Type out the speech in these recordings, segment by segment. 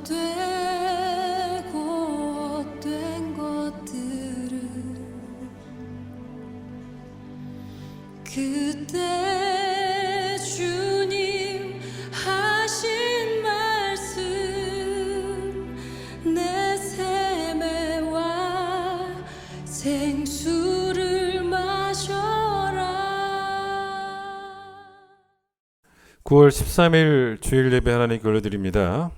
되고 헛된 것들을 그때 주님 하신 말씀 내 샘에와 생수를 마셔라. 9월 13일 주일 예배 하나님께 올려드립니다.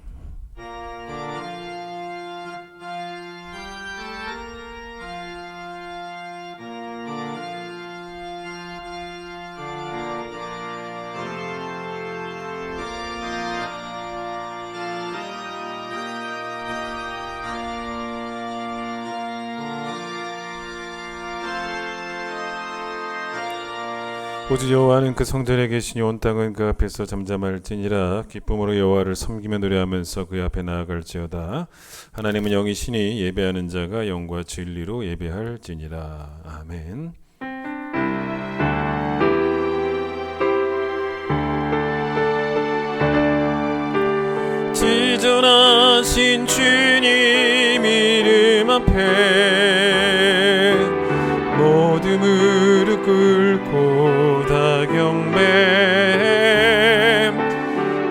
오직 여호와는 그 성전에 계시니 온 땅은 그 앞에서 잠잠할지니라. 기쁨으로 여호와를 섬기며 노래하면서 그 앞에 나아갈지어다. 하나님은 영이시니 예배하는 자가 영과 진리로 예배할지니라. 아멘. 지존하신 주님 이름 앞에 모두 무릎 꿇고 다 경배.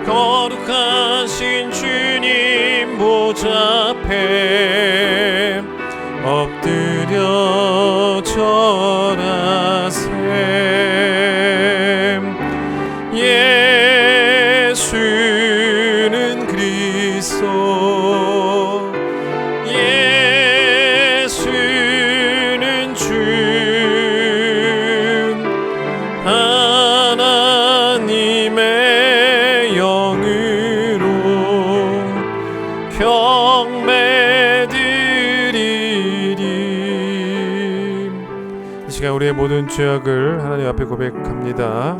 거룩하신 주님 보좌 앞에 엎드려 절하세. 예수는 그리스도, 예수는 주, 하나님의 영으로 경배드리리. 이 시간 우리의 모든 죄악을 하나님 앞에 고백합니다.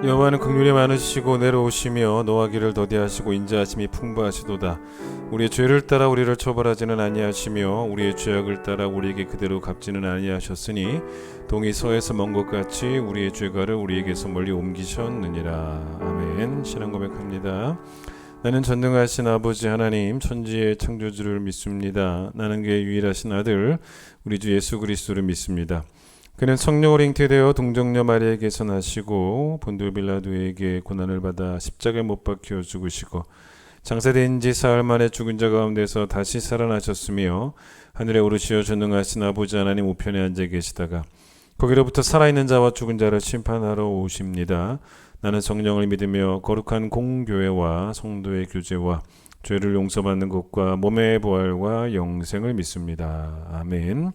여호와는 긍휼이 많으시고 내려오시며 노하기를 더디하시고 인자하심이 풍부하시도다. 우리의 죄를 따라 우리를 처벌하지는 아니하시며 우리의 죄악을 따라 우리에게 그대로 갚지는 아니하셨으니 동이 서에서 먼 것 같이 우리의 죄가를 우리에게서 멀리 옮기셨느니라. 아멘. 신앙 고백합니다. 나는 전능하신 아버지 하나님 천지의 창조주를 믿습니다. 나는 그의 유일하신 아들 우리 주 예수 그리스도를 믿습니다. 그는 성령으로 잉태되어 동정녀 마리아에게서 나시고 본디오 빌라도에게 고난을 받아 십자가에 못 박혀 죽으시고 장사된 지 사흘 만에 죽은 자 가운데서 다시 살아나셨으며 하늘에 오르시어 전능하신 아버지 하나님 우편에 앉아 계시다가 거기로부터 살아있는 자와 죽은 자를 심판하러 오십니다. 나는 성령을 믿으며 거룩한 공교회와 성도의 교제와 죄를 용서받는 것과 몸의 부활과 영생을 믿습니다. 아멘.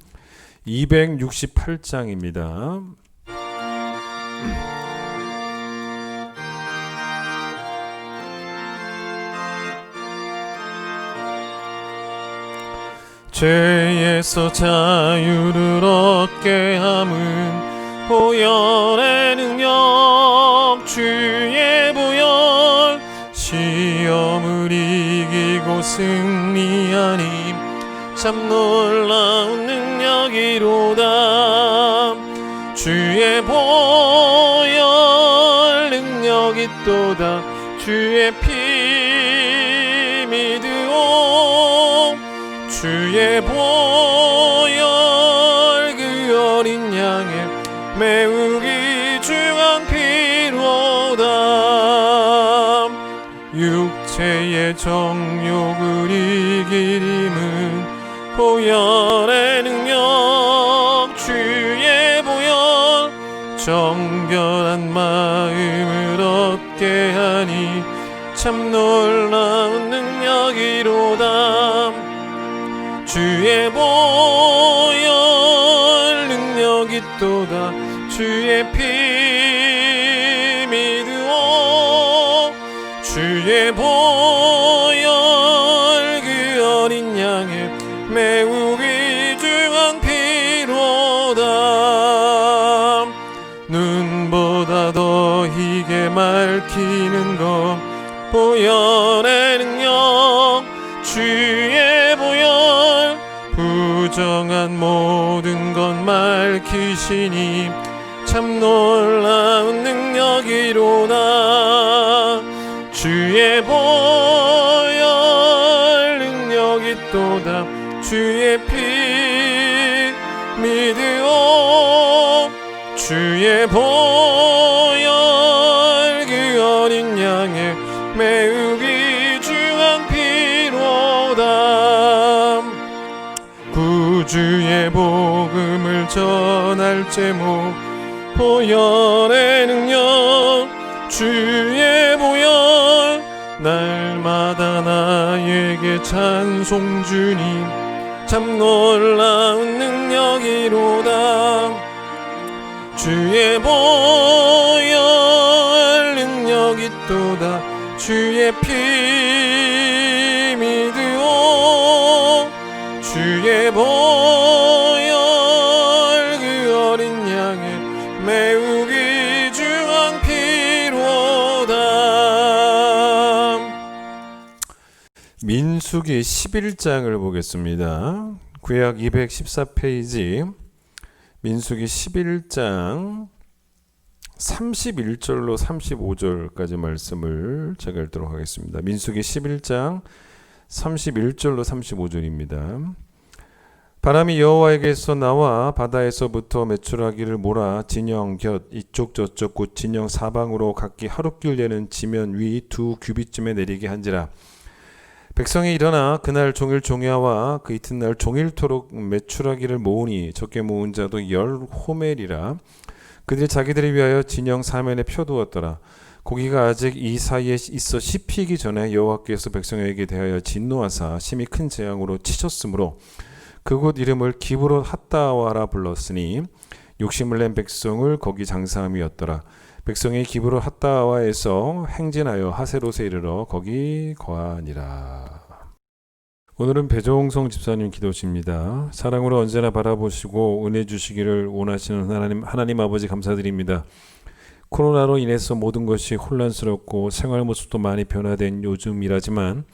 268장입니다. 죄에서 자유를 얻게 함은 보혈의 능력 주의 보혈 시험을 이기고 승리하니 참 놀라운 능력이로다. 주의 보혈 능력이 또다. 주의 피 믿으오. 주의 보혈 그 어린 양의 매우 귀중한 피로다. 육체의 정욕을 이길 힘은 보혈의 능력 주의 정결한 마음을 얻게 하니 참 놀라운 능력이로다. 주의 보혈 능력이 또다. 주의 피 믿으오. 주의 보혈 그 어린 양의 매우 귀중한 피로다. 눈보다 더 희게 맑히는 것 보혈의 능력. 주의 보혈 부정한 모든 것 맑히시니 참 놀라운 능력이로다. 주의 보혈 능력이 또다. 주의 피 믿으오. 주의 보혈 그 어린 양의 매우 귀중한 피로다. 구주의 복음을 전할 제목 보혈의 능력. 주의 보혈 날마다 나에게 찬송 주님 참 놀라운 능력이로다. 주의 보혈 능력이 또다. 주의 피 믿으오. 주의 보혈 그 어린 양의 매우 귀중한 피로다. 민수기 11장을 보겠습니다. 구약 214페이지 민수기 11장 31절로 35절까지 말씀을 제가 읽도록 하겠습니다. 민수기 11장 31절로 35절입니다. 바람이 여호와에게서 나와 바다에서부터 메추라기를 몰아 진영 곁 이쪽 저쪽 곧 진영 사방으로 각기 하룻길 내는 지면 위 2규빗쯤에 내리게 한지라. 백성이 일어나 그날 종일 종야와 그 이튿날 종일토록 메추라기를 모으니 적게 모은 자도 10호멜이라. 그들이 자기들을 위하여 진영 사면에 펴두었더라. 고기가 아직 이 사이에 있어 씹히기 전에 여호와께서 백성에게 대하여 진노하사 심히 큰 재앙으로 치셨으므로 그곳 이름을 기브롯 핫다와라 불렀으니 욕심을 낸 백성을 거기 장사함이었더라. 백성이 기브롯 핫다와에서 행진하여 하세롯에 이르러 거기 거하니라. 오늘은 배종성 집사님 기도십니다. 사랑으로 언제나 바라보시고 은혜 주시기를 원하시는 하나님 아버지 감사드립니다. 코로나로 인해서 모든 것이 혼란스럽고 생활 모습도 많이 변화된 요즘이라지만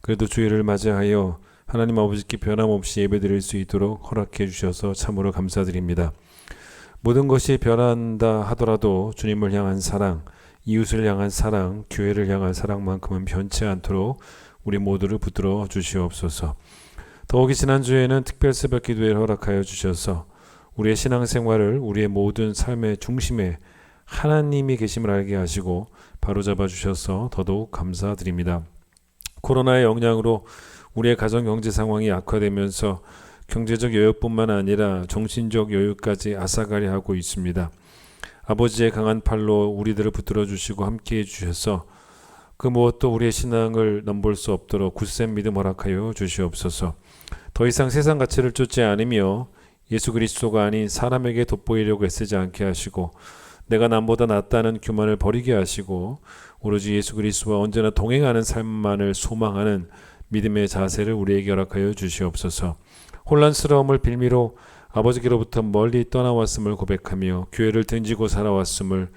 그래도 주일을 맞이하여 하나님 아버지께 변함없이 예배드릴 수 있도록 허락해 주셔서 참으로 감사드립니다. 모든 것이 변한다 하더라도 주님을 향한 사랑, 이웃을 향한 사랑, 교회를 향한 사랑만큼은 변치 않도록 우리 모두를 붙들어 주시옵소서. 더욱이 지난주에는 특별 새벽 기도회를 허락하여 주셔서 우리의 신앙생활을 우리의 모든 삶의 중심에 하나님이 계심을 알게 하시고 바로잡아 주셔서 더더욱 감사드립니다. 코로나의 영향으로 우리의 가정 경제 상황이 악화되면서 경제적 여유뿐만 아니라 정신적 여유까지 앗아가려 하고 있습니다. 아버지의 강한 팔로 우리들을 붙들어 주시고 함께해 주셔서 그 무엇도 우리의 신앙을 넘볼 수 없도록 굳센 믿음 허락하여 주시옵소서. 더 이상 세상 가치를 쫓지 않으며 예수 그리스도가 아닌 사람에게 돋보이려고 애쓰지 않게 하시고 내가 남보다 낫다는 교만을 버리게 하시고 오로지 예수 그리스도와 언제나 동행하는 삶만을 소망하는 믿음의 자세를 우리에게 허락하여 주시옵소서. 혼란스러움을 빌미로 아버지께로부터 멀리 떠나왔음을 고백하며 교회를 등지고 살아왔음을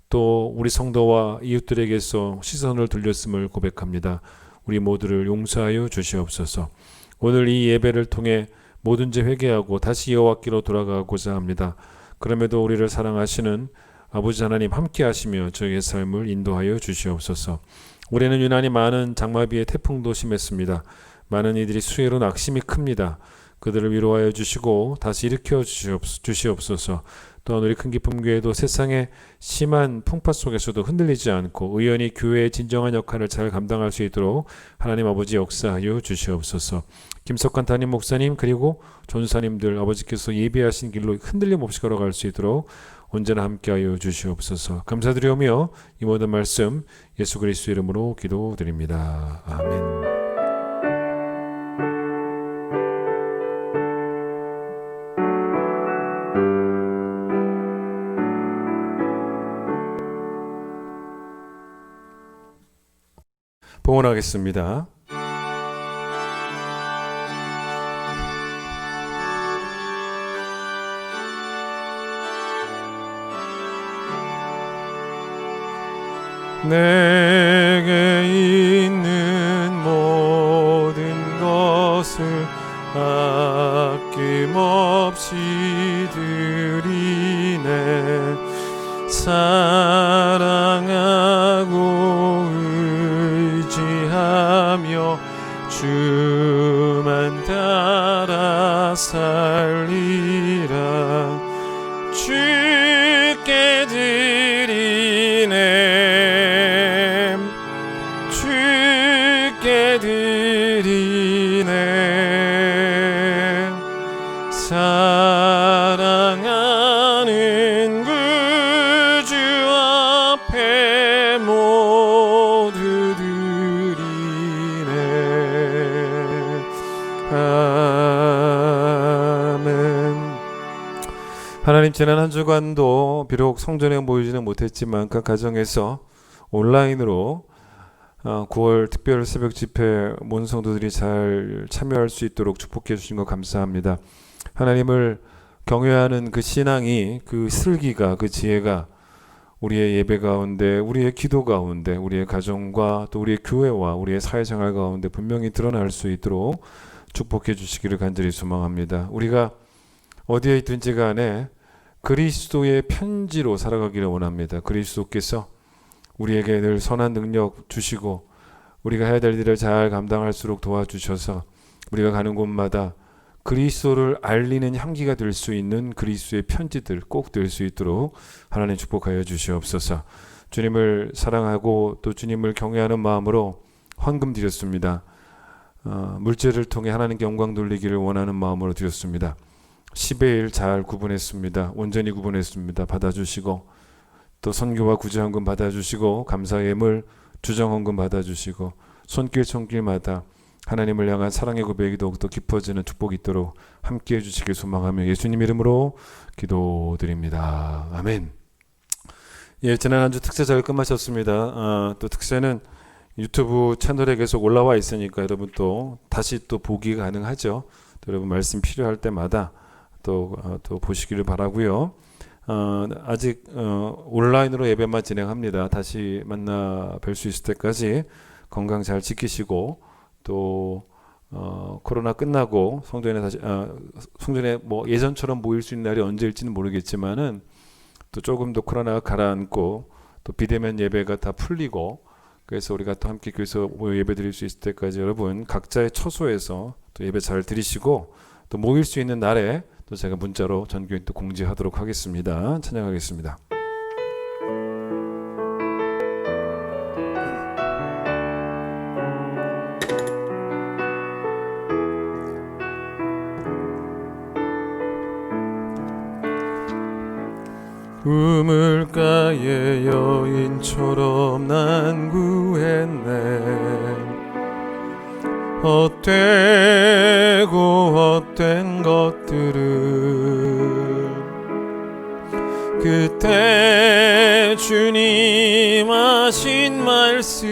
또 우리 성도와 이웃들에게서 시선을 돌렸음을 고백합니다. 우리 모두를 용서하여 주시옵소서. 오늘 이 예배를 통해 모든 죄 회개하고 다시 여호와께로 돌아가고자 합니다. 그럼에도 우리를 사랑하시는 아버지 하나님 함께 하시며 저희의 삶을 인도하여 주시옵소서. 올해는 유난히 많은 장마비의 태풍도 심했습니다. 많은 이들이 수해로 낙심이 큽니다. 그들을 위로하여 주시고 다시 일으켜 주시옵소서. 또한 우리 큰 기쁨 교회도 세상의 심한 풍파 속에서도 흔들리지 않고 의연히 교회의 진정한 역할을 잘 감당할 수 있도록 하나님 아버지 역사하여 주시옵소서. 김석환 담임 목사님 그리고 전사님들 아버지께서 예비하신 길로 흔들림 없이 걸어갈 수 있도록 언제나 함께하여 주시옵소서. 감사드리오며 이 모든 말씀 예수 그리스도 이름으로 기도드립니다. 아멘. 봉헌하겠습니다. 내게 있는 모든 것을 아낌없이 드리네. 사랑하고 의지하며 주만 따라 살리라. 주께 드리네. 주께 드리네. 사랑하는 구주 앞에 모두 드리네. 아멘. 하나님, 지난 한 주간도 비록 성전에 모이지는 못했지만 각 가정에서 온라인으로 9월 특별 새벽 집회 모든 성도들이 잘 참여할 수 있도록 축복해 주신 것 감사합니다. 하나님을 경외하는 그 신앙이, 그 슬기가, 그 지혜가 우리의 예배 가운데, 우리의 기도 가운데, 우리의 가정과 또 우리의 교회와 우리의 사회생활 가운데 분명히 드러날 수 있도록 축복해 주시기를 간절히 소망합니다. 우리가 어디에 있든지 간에 그리스도의 편지로 살아가기를 원합니다. 그리스도께서 우리에게 늘 선한 능력 주시고 우리가 해야 될 일을 잘 감당할수록 도와주셔서 우리가 가는 곳마다 그리스도를 알리는 향기가 될 수 있는 그리스도의 편지들 꼭 될 수 있도록 하나님 축복하여 주시옵소서. 주님을 사랑하고 또 주님을 경외하는 마음으로 헌금 드렸습니다. 물질을 통해 하나님께 영광 돌리기를 원하는 마음으로 드렸습니다. 10의 1 잘 구분했습니다. 온전히 구분했습니다. 받아주시고 또 선교와 구제헌금 받아주시고 감사 예물 주정헌금 받아주시고 손길마다 하나님을 향한 사랑의 고백이 더욱더 깊어지는 축복이 있도록 함께해 주시길 소망하며 예수님 이름으로 기도드립니다. 아멘. 예, 지난 한 주 특세 잘 끝마쳤습니다. 또 특세는 유튜브 채널에 계속 올라와 있으니까 여러분 또 다시 또 보기 가능하죠. 또 여러분 말씀 필요할 때마다 또 보시기를 바라고요. 아직 온라인으로 예배만 진행합니다. 다시 만나 뵐 수 있을 때까지 건강 잘 지키시고 또 코로나 끝나고 성전에 뭐 예전처럼 모일 수 있는 날이 언제일지는 모르겠지만은 또 조금 더 코로나가 가라앉고 또 비대면 예배가 다 풀리고 그래서 우리가 또 함께 교회에서 모여 예배 드릴 수 있을 때까지 여러분 각자의 처소에서 또 예배 잘 드리시고 또 모일 수 있는 날에 또 제가 문자로 전교인 또 공지하도록 하겠습니다. 찬양하겠습니다. 우물가의 여인처럼 난 구했네. 헛되고 것들을 그때 주님 하신 말씀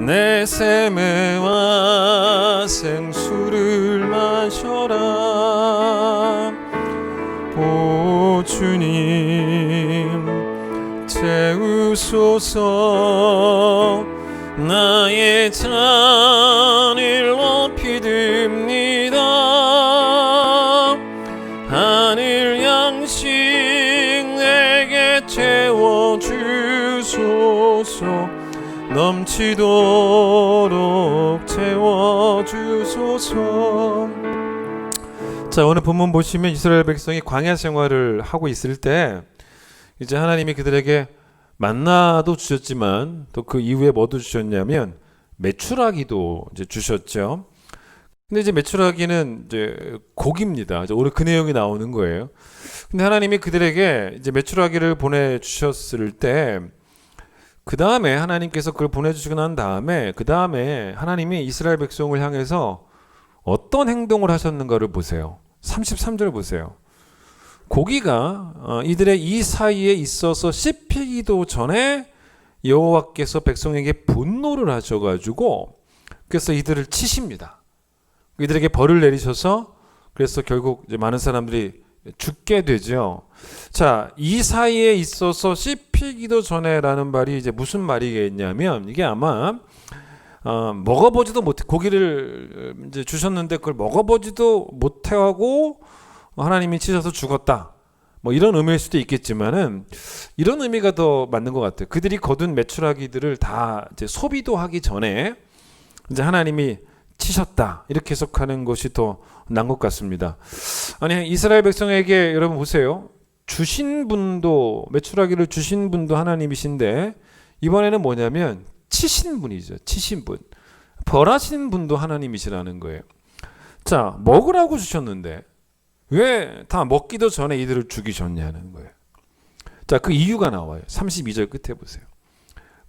내 샘에와 생수를 마셔라. 오 주님 채우소서. 나의 잔을 높이 듭니다. 하늘 양식 내게 채워주소서. 넘치도록 채워주소서. 자, 오늘 본문 보시면 이스라엘 백성이 광야 생활을 하고 있을 때 이제 하나님이 그들에게 만나도 주셨지만 또 그 이후에 뭐도 주셨냐면 메추라기도 이제 주셨죠. 근데 이제 메추라기는 이제 고기입니다. 오늘 그 내용이 나오는 거예요. 근데 하나님이 그들에게 이제 메추라기를 보내주셨을 때, 그 다음에 하나님께서 그걸 보내주시고 난 다음에, 그 다음에 하나님이 이스라엘 백성을 향해서 어떤 행동을 하셨는가를 보세요. 33절 보세요. 고기가 이들의 이 사이에 있어서 씹히기도 전에 여호와께서 백성에게 분노를 하셔가지고, 그래서 이들을 치십니다. 이들에게 벌을 내리셔서, 그래서 결국 이제 많은 사람들이 죽게 되죠. 자, 이 사이에 있어서 씹히기도 전에라는 말이 이제 무슨 말이겠냐면, 이게 아마 먹어보지도 못해, 고기를 이제 주셨는데 그걸 먹어보지도 못하고 하나님이 치셔서 죽었다, 뭐 이런 의미일 수도 있겠지만은, 이런 의미가 더 맞는 것 같아요. 그들이 거둔 메추라기들을 다 이제 소비도 하기 전에 이제 하나님이 치셨다, 이렇게 해석하는 것이 더 난 것 같습니다. 아니, 이스라엘 백성에게 여러분 보세요. 주신 분도, 메추라기를 주신 분도 하나님이신데, 이번에는 뭐냐면 치신 분이죠. 치신 분, 벌하신 분도 하나님이시라는 거예요. 자, 먹으라고 주셨는데 왜 다 먹기도 전에 이들을 죽이셨냐는 거예요. 자, 그 이유가 나와요. 32절 끝에 보세요.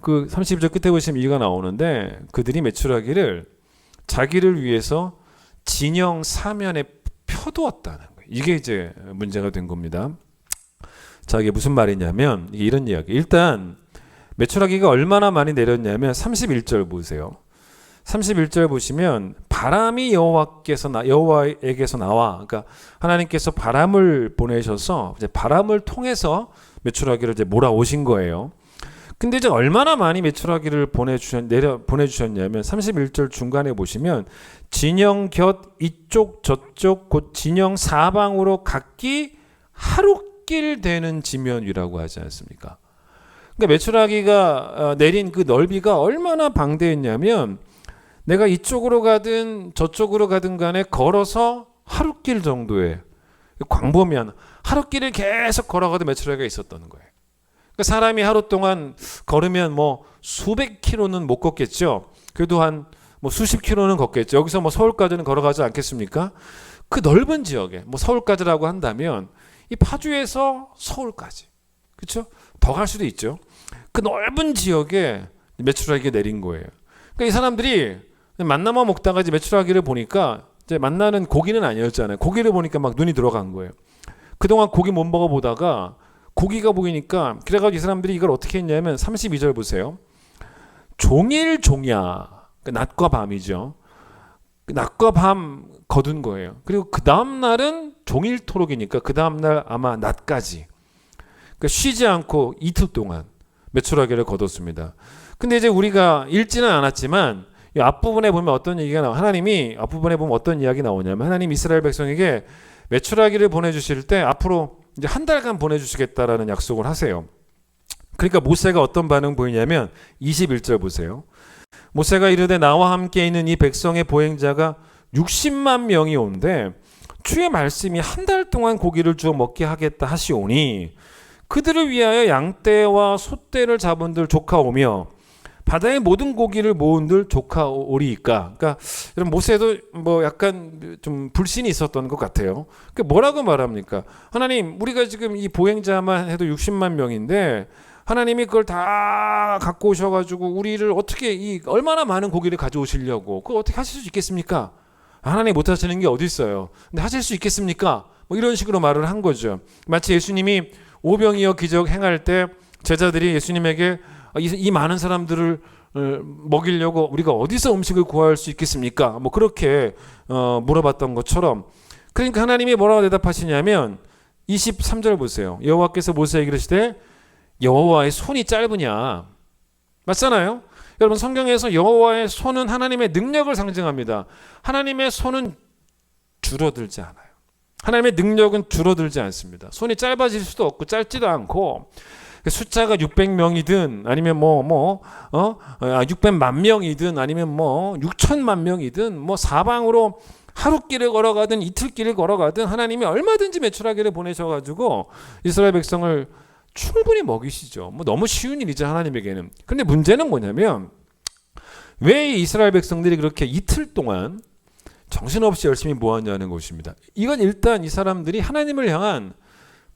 그 32절 끝에 보시면 이유가 나오는데, 그들이 메추라기를 자기를 위해서 진영 사면에 펴두었다는 거예요. 이게 이제 문제가 된 겁니다. 자, 이게 무슨 말이냐면, 이게 이런 이야기. 일단 메추라기가 얼마나 많이 내렸냐면 31절 보세요. 31절 보시면 바람이 여호와에게서 나와, 그러니까 하나님께서 바람을 보내셔서 이제 바람을 통해서 메추라기를 이제 몰아오신 거예요. 근데 이제 얼마나 많이 메추라기를 보내주셨냐면 31절 중간에 보시면 진영 곁 이쪽 저쪽 곧 진영 사방으로 각기 하룻길 되는 지면 위라고 하지 않습니까? 그러니까 메추라기가 내린 그 넓이가 얼마나 방대했냐면, 내가 이쪽으로 가든 저쪽으로 가든 간에 걸어서 하룻길 정도의, 광범위한 하룻길을 계속 걸어가도 메추라기가 있었던 거예요. 그러니까 사람이 하루 동안 걸으면 뭐 수백 킬로는 못 걷겠죠. 그래도 한 뭐 수십 킬로는 걷겠죠. 여기서 뭐 서울까지는 걸어가지 않겠습니까? 그 넓은 지역에, 뭐 서울까지라고 한다면 이 파주에서 서울까지, 그렇죠? 더 갈 수도 있죠. 그 넓은 지역에 메추라기가 내린 거예요. 그러니까 이 사람들이 만나만 먹다가 이제 메추라기를 보니까, 이제 만나는 고기는 아니었잖아요. 고기를 보니까 막 눈이 들어간 거예요. 그동안 고기 못 먹어보다가 고기가 보이니까, 그래가지고 이 사람들이 이걸 어떻게 했냐면 32절 보세요. 종일종야, 낮과 밤이죠. 낮과 밤 거둔 거예요. 그리고 그 다음날은 종일토록이니까 그 다음날 아마 낮까지, 그러니까 쉬지 않고 이틀 동안 메추라기를 거뒀습니다. 근데 이제 우리가 읽지는 않았지만 이 앞부분에 보면 어떤 얘기가 나와. 하나님이 앞부분에 보면 어떤 이야기 나오냐면, 하나님 이스라엘 백성에게 메추라기를 보내주실 때 앞으로 이제 한 달간 보내주시겠다라는 약속을 하세요. 그러니까 모세가 어떤 반응 보이냐면 21절 보세요. 모세가 이르되 나와 함께 있는 이 백성의 보행자가 60만 명이 온데 주의 말씀이 한 달 동안 고기를 주어 먹게 하겠다 하시오니, 그들을 위하여 양떼와 소떼를 잡은들 조카오며 바다의 모든 고기를 모은들 조카오리이까. 그러니까 이런 모세도 뭐 약간 좀 불신이 있었던 것 같아요. 그러니까 뭐라고 말합니까? 하나님, 우리가 지금 이 보행자만 해도 60만 명인데 하나님이 그걸 다 갖고 오셔가지고 우리를 어떻게, 이 얼마나 많은 고기를 가져오시려고, 그걸 어떻게 하실 수 있겠습니까? 하나님 못 하시는 게 어디 있어요? 근데 하실 수 있겠습니까? 뭐 이런 식으로 말을 한 거죠. 마치 예수님이 오병이어 기적 행할 때 제자들이 예수님에게 이 많은 사람들을 먹이려고 우리가 어디서 음식을 구할 수 있겠습니까? 뭐 그렇게 물어봤던 것처럼. 그러니까 하나님이 뭐라고 대답하시냐면 23절 보세요. 여호와께서 모세에게 이르시되 여호와의 손이 짧으냐. 맞잖아요. 여러분, 성경에서 여호와의 손은 하나님의 능력을 상징합니다. 하나님의 손은 줄어들지 않아요. 하나님의 능력은 줄어들지 않습니다. 손이 짧아질 수도 없고 짧지도 않고, 숫자가 600명이든 아니면 600만 명이든 아니면 6천만 명이든 사방으로 하룻길을 걸어가든 이틀길을 걸어가든 하나님이 얼마든지 메추라기를 보내셔가지고 이스라엘 백성을 충분히 먹이시죠. 너무 쉬운 일이죠, 하나님에게는. 그런데 문제는 뭐냐면, 왜 이스라엘 백성들이 그렇게 이틀 동안 정신없이 열심히 모았냐는 것입니다. 이건 일단 이 사람들이 하나님을 향한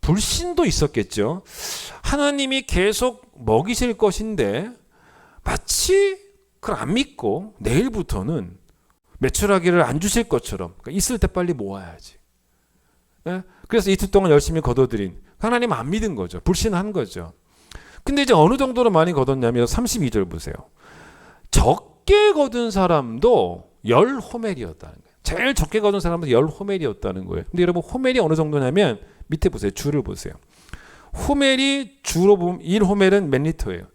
불신도 있었겠죠. 하나님이 계속 먹이실 것인데 마치 그걸 안 믿고 내일부터는 메추라기를 안 주실 것처럼, 그러니까 있을 때 빨리 모아야지. 예? 그래서 이틀 동안 열심히 거둬들인, 하나님 안 믿은 거죠. 불신한 거죠. 근데 이제 어느 정도로 많이 거뒀냐면 32절 보세요. 적게 거둔 사람도 10호멜이었다는 거예요. 제일 적게 거둔 사람도 10호멜이었다는 거예요. 근데 여러분 호멜이 어느 정도냐면 밑에 보세요. 줄을 보세요. 호멜이 주로 보면 1호멜은 몇 리터예요?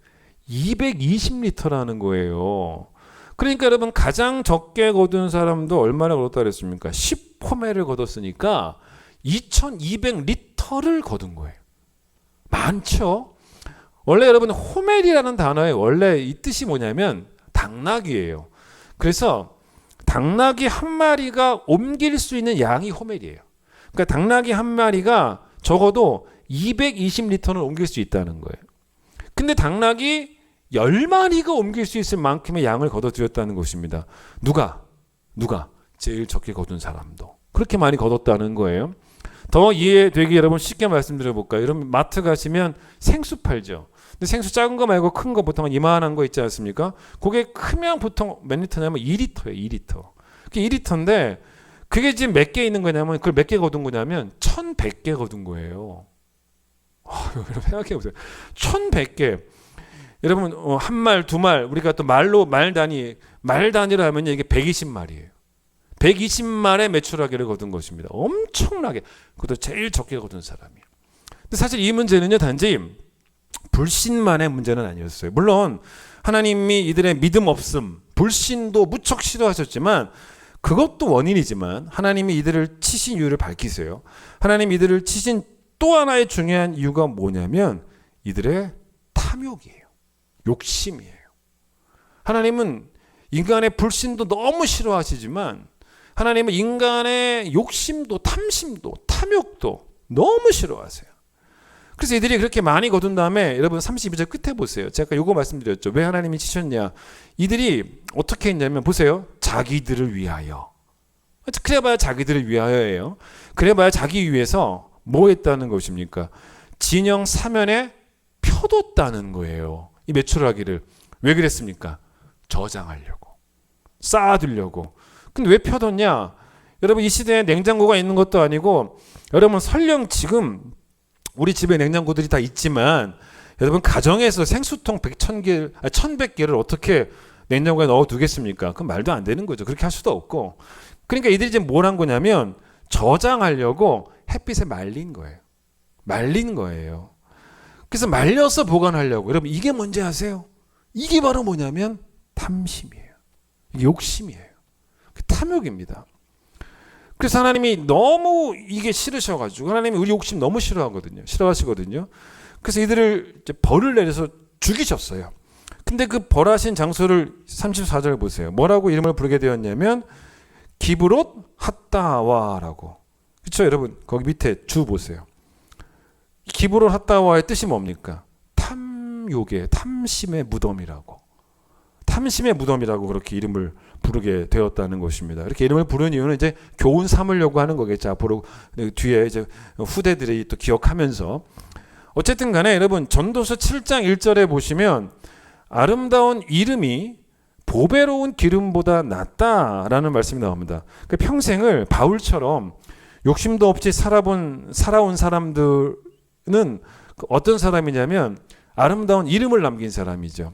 220리터라는 거예요. 그러니까 여러분 가장 적게 거둔 사람도 얼마나 거뒀다 그랬습니까? 10호멜을 거뒀으니까 2200리터를 거둔 거예요. 많죠? 원래 여러분 호멜이라는 단어의 원래 이 뜻이 뭐냐면 당나귀예요. 그래서 당나귀 한 마리가 옮길 수 있는 양이 호멜이에요. 그러니까 당나귀 한 마리가 적어도 220리터는 옮길 수 있다는 거예요. 근데 당나귀 10마리가 옮길 수 있을 만큼의 양을 거둬들였다는 것입니다. 누가? 제일 적게 거둔 사람도. 그렇게 많이 거뒀다는 거예요. 더 이해되기 여러분 쉽게 말씀드려 볼까요? 여러분 마트 가시면 생수 팔죠. 근데 생수 작은 거 말고 큰 거 보통 이만한 거 있지 않습니까? 그게 크면 보통 몇 리터냐면 2리터예요. 2리터. 그게 2리터인데 그게 지금 몇 개 있는 거냐면 그걸 몇 개 거둔 거냐면 1100개 거둔 거예요. 여러분 생각해 보세요. 1100개. 여러분 한 말, 두 말, 우리가 또 말 단위로 하면 이게 120말이에요. 120말의 메추라기를 거둔 것입니다. 엄청나게. 그것도 제일 적게 거둔 사람이에요. 근데 사실 이 문제는요, 단지 불신만의 문제는 아니었어요. 물론 하나님이 이들의 믿음 없음, 불신도 무척 싫어하셨지만 그것도 원인이지만 하나님이 이들을 치신 이유를 밝히세요. 하나님이 이들을 치신 또 하나의 중요한 이유가 뭐냐면 이들의 탐욕이에요. 욕심이에요. 하나님은 인간의 불신도 너무 싫어하시지만 하나님은 인간의 욕심도 탐심도 탐욕도 너무 싫어하세요. 그래서 이들이 그렇게 많이 거둔 다음에 여러분 32절 끝에 보세요. 제가 요거 말씀드렸죠. 왜 하나님이 치셨냐. 이들이 어떻게 했냐면 보세요. 자기들을 위하여. 그래봐야 자기들을 위하여예요. 그래봐야 자기 위해서 뭐 했다는 것입니까? 진영 사면에 펴뒀다는 거예요. 이 메추라기를. 왜 그랬습니까? 저장하려고. 쌓아두려고. 근데 왜 펴뒀냐? 여러분 이 시대에 냉장고가 있는 것도 아니고 여러분 설령 지금 우리 집에 냉장고들이 다 있지만 여러분 가정에서 생수통 1100개를 어떻게 냉장고에 넣어두겠습니까? 그건 말도 안 되는 거죠. 그렇게 할 수도 없고. 그러니까 이들이 지금 뭘 한 거냐면 저장하려고 햇빛에 말린 거예요. 말린 거예요. 그래서 말려서 보관하려고. 여러분 이게 뭔지 아세요? 이게 바로 뭐냐면 탐심이에요. 이게 욕심이에요. 탐욕입니다. 그래서 하나님이 너무 이게 싫으셔가지고 하나님이 우리 욕심 너무 싫어하시거든요. 그래서 이들을 이제 벌을 내려서 죽이셨어요. 근데 그 벌하신 장소를 34절 보세요. 뭐라고 이름을 부르게 되었냐면 기브롯 핫다와라고. 그렇죠 여러분? 거기 밑에 주 보세요. 기브롯 핫다와의 뜻이 뭡니까? 탐욕의 탐심의 무덤이라고. 탐심의 무덤이라고 그렇게 이름을 부르게 되었다는 것입니다. 이렇게 이름을 부르는 이유는 이제 교훈 삼으려고 하는 거겠죠. 앞으로 뒤에 이제 후대들이 또 기억하면서. 어쨌든 간에 여러분 전도서 7장 1절에 보시면 아름다운 이름이 보배로운 기름보다 낫다라는 말씀이 나옵니다. 그 평생을 바울처럼 욕심도 없이 살아온 사람들은 어떤 사람이냐면 아름다운 이름을 남긴 사람이죠.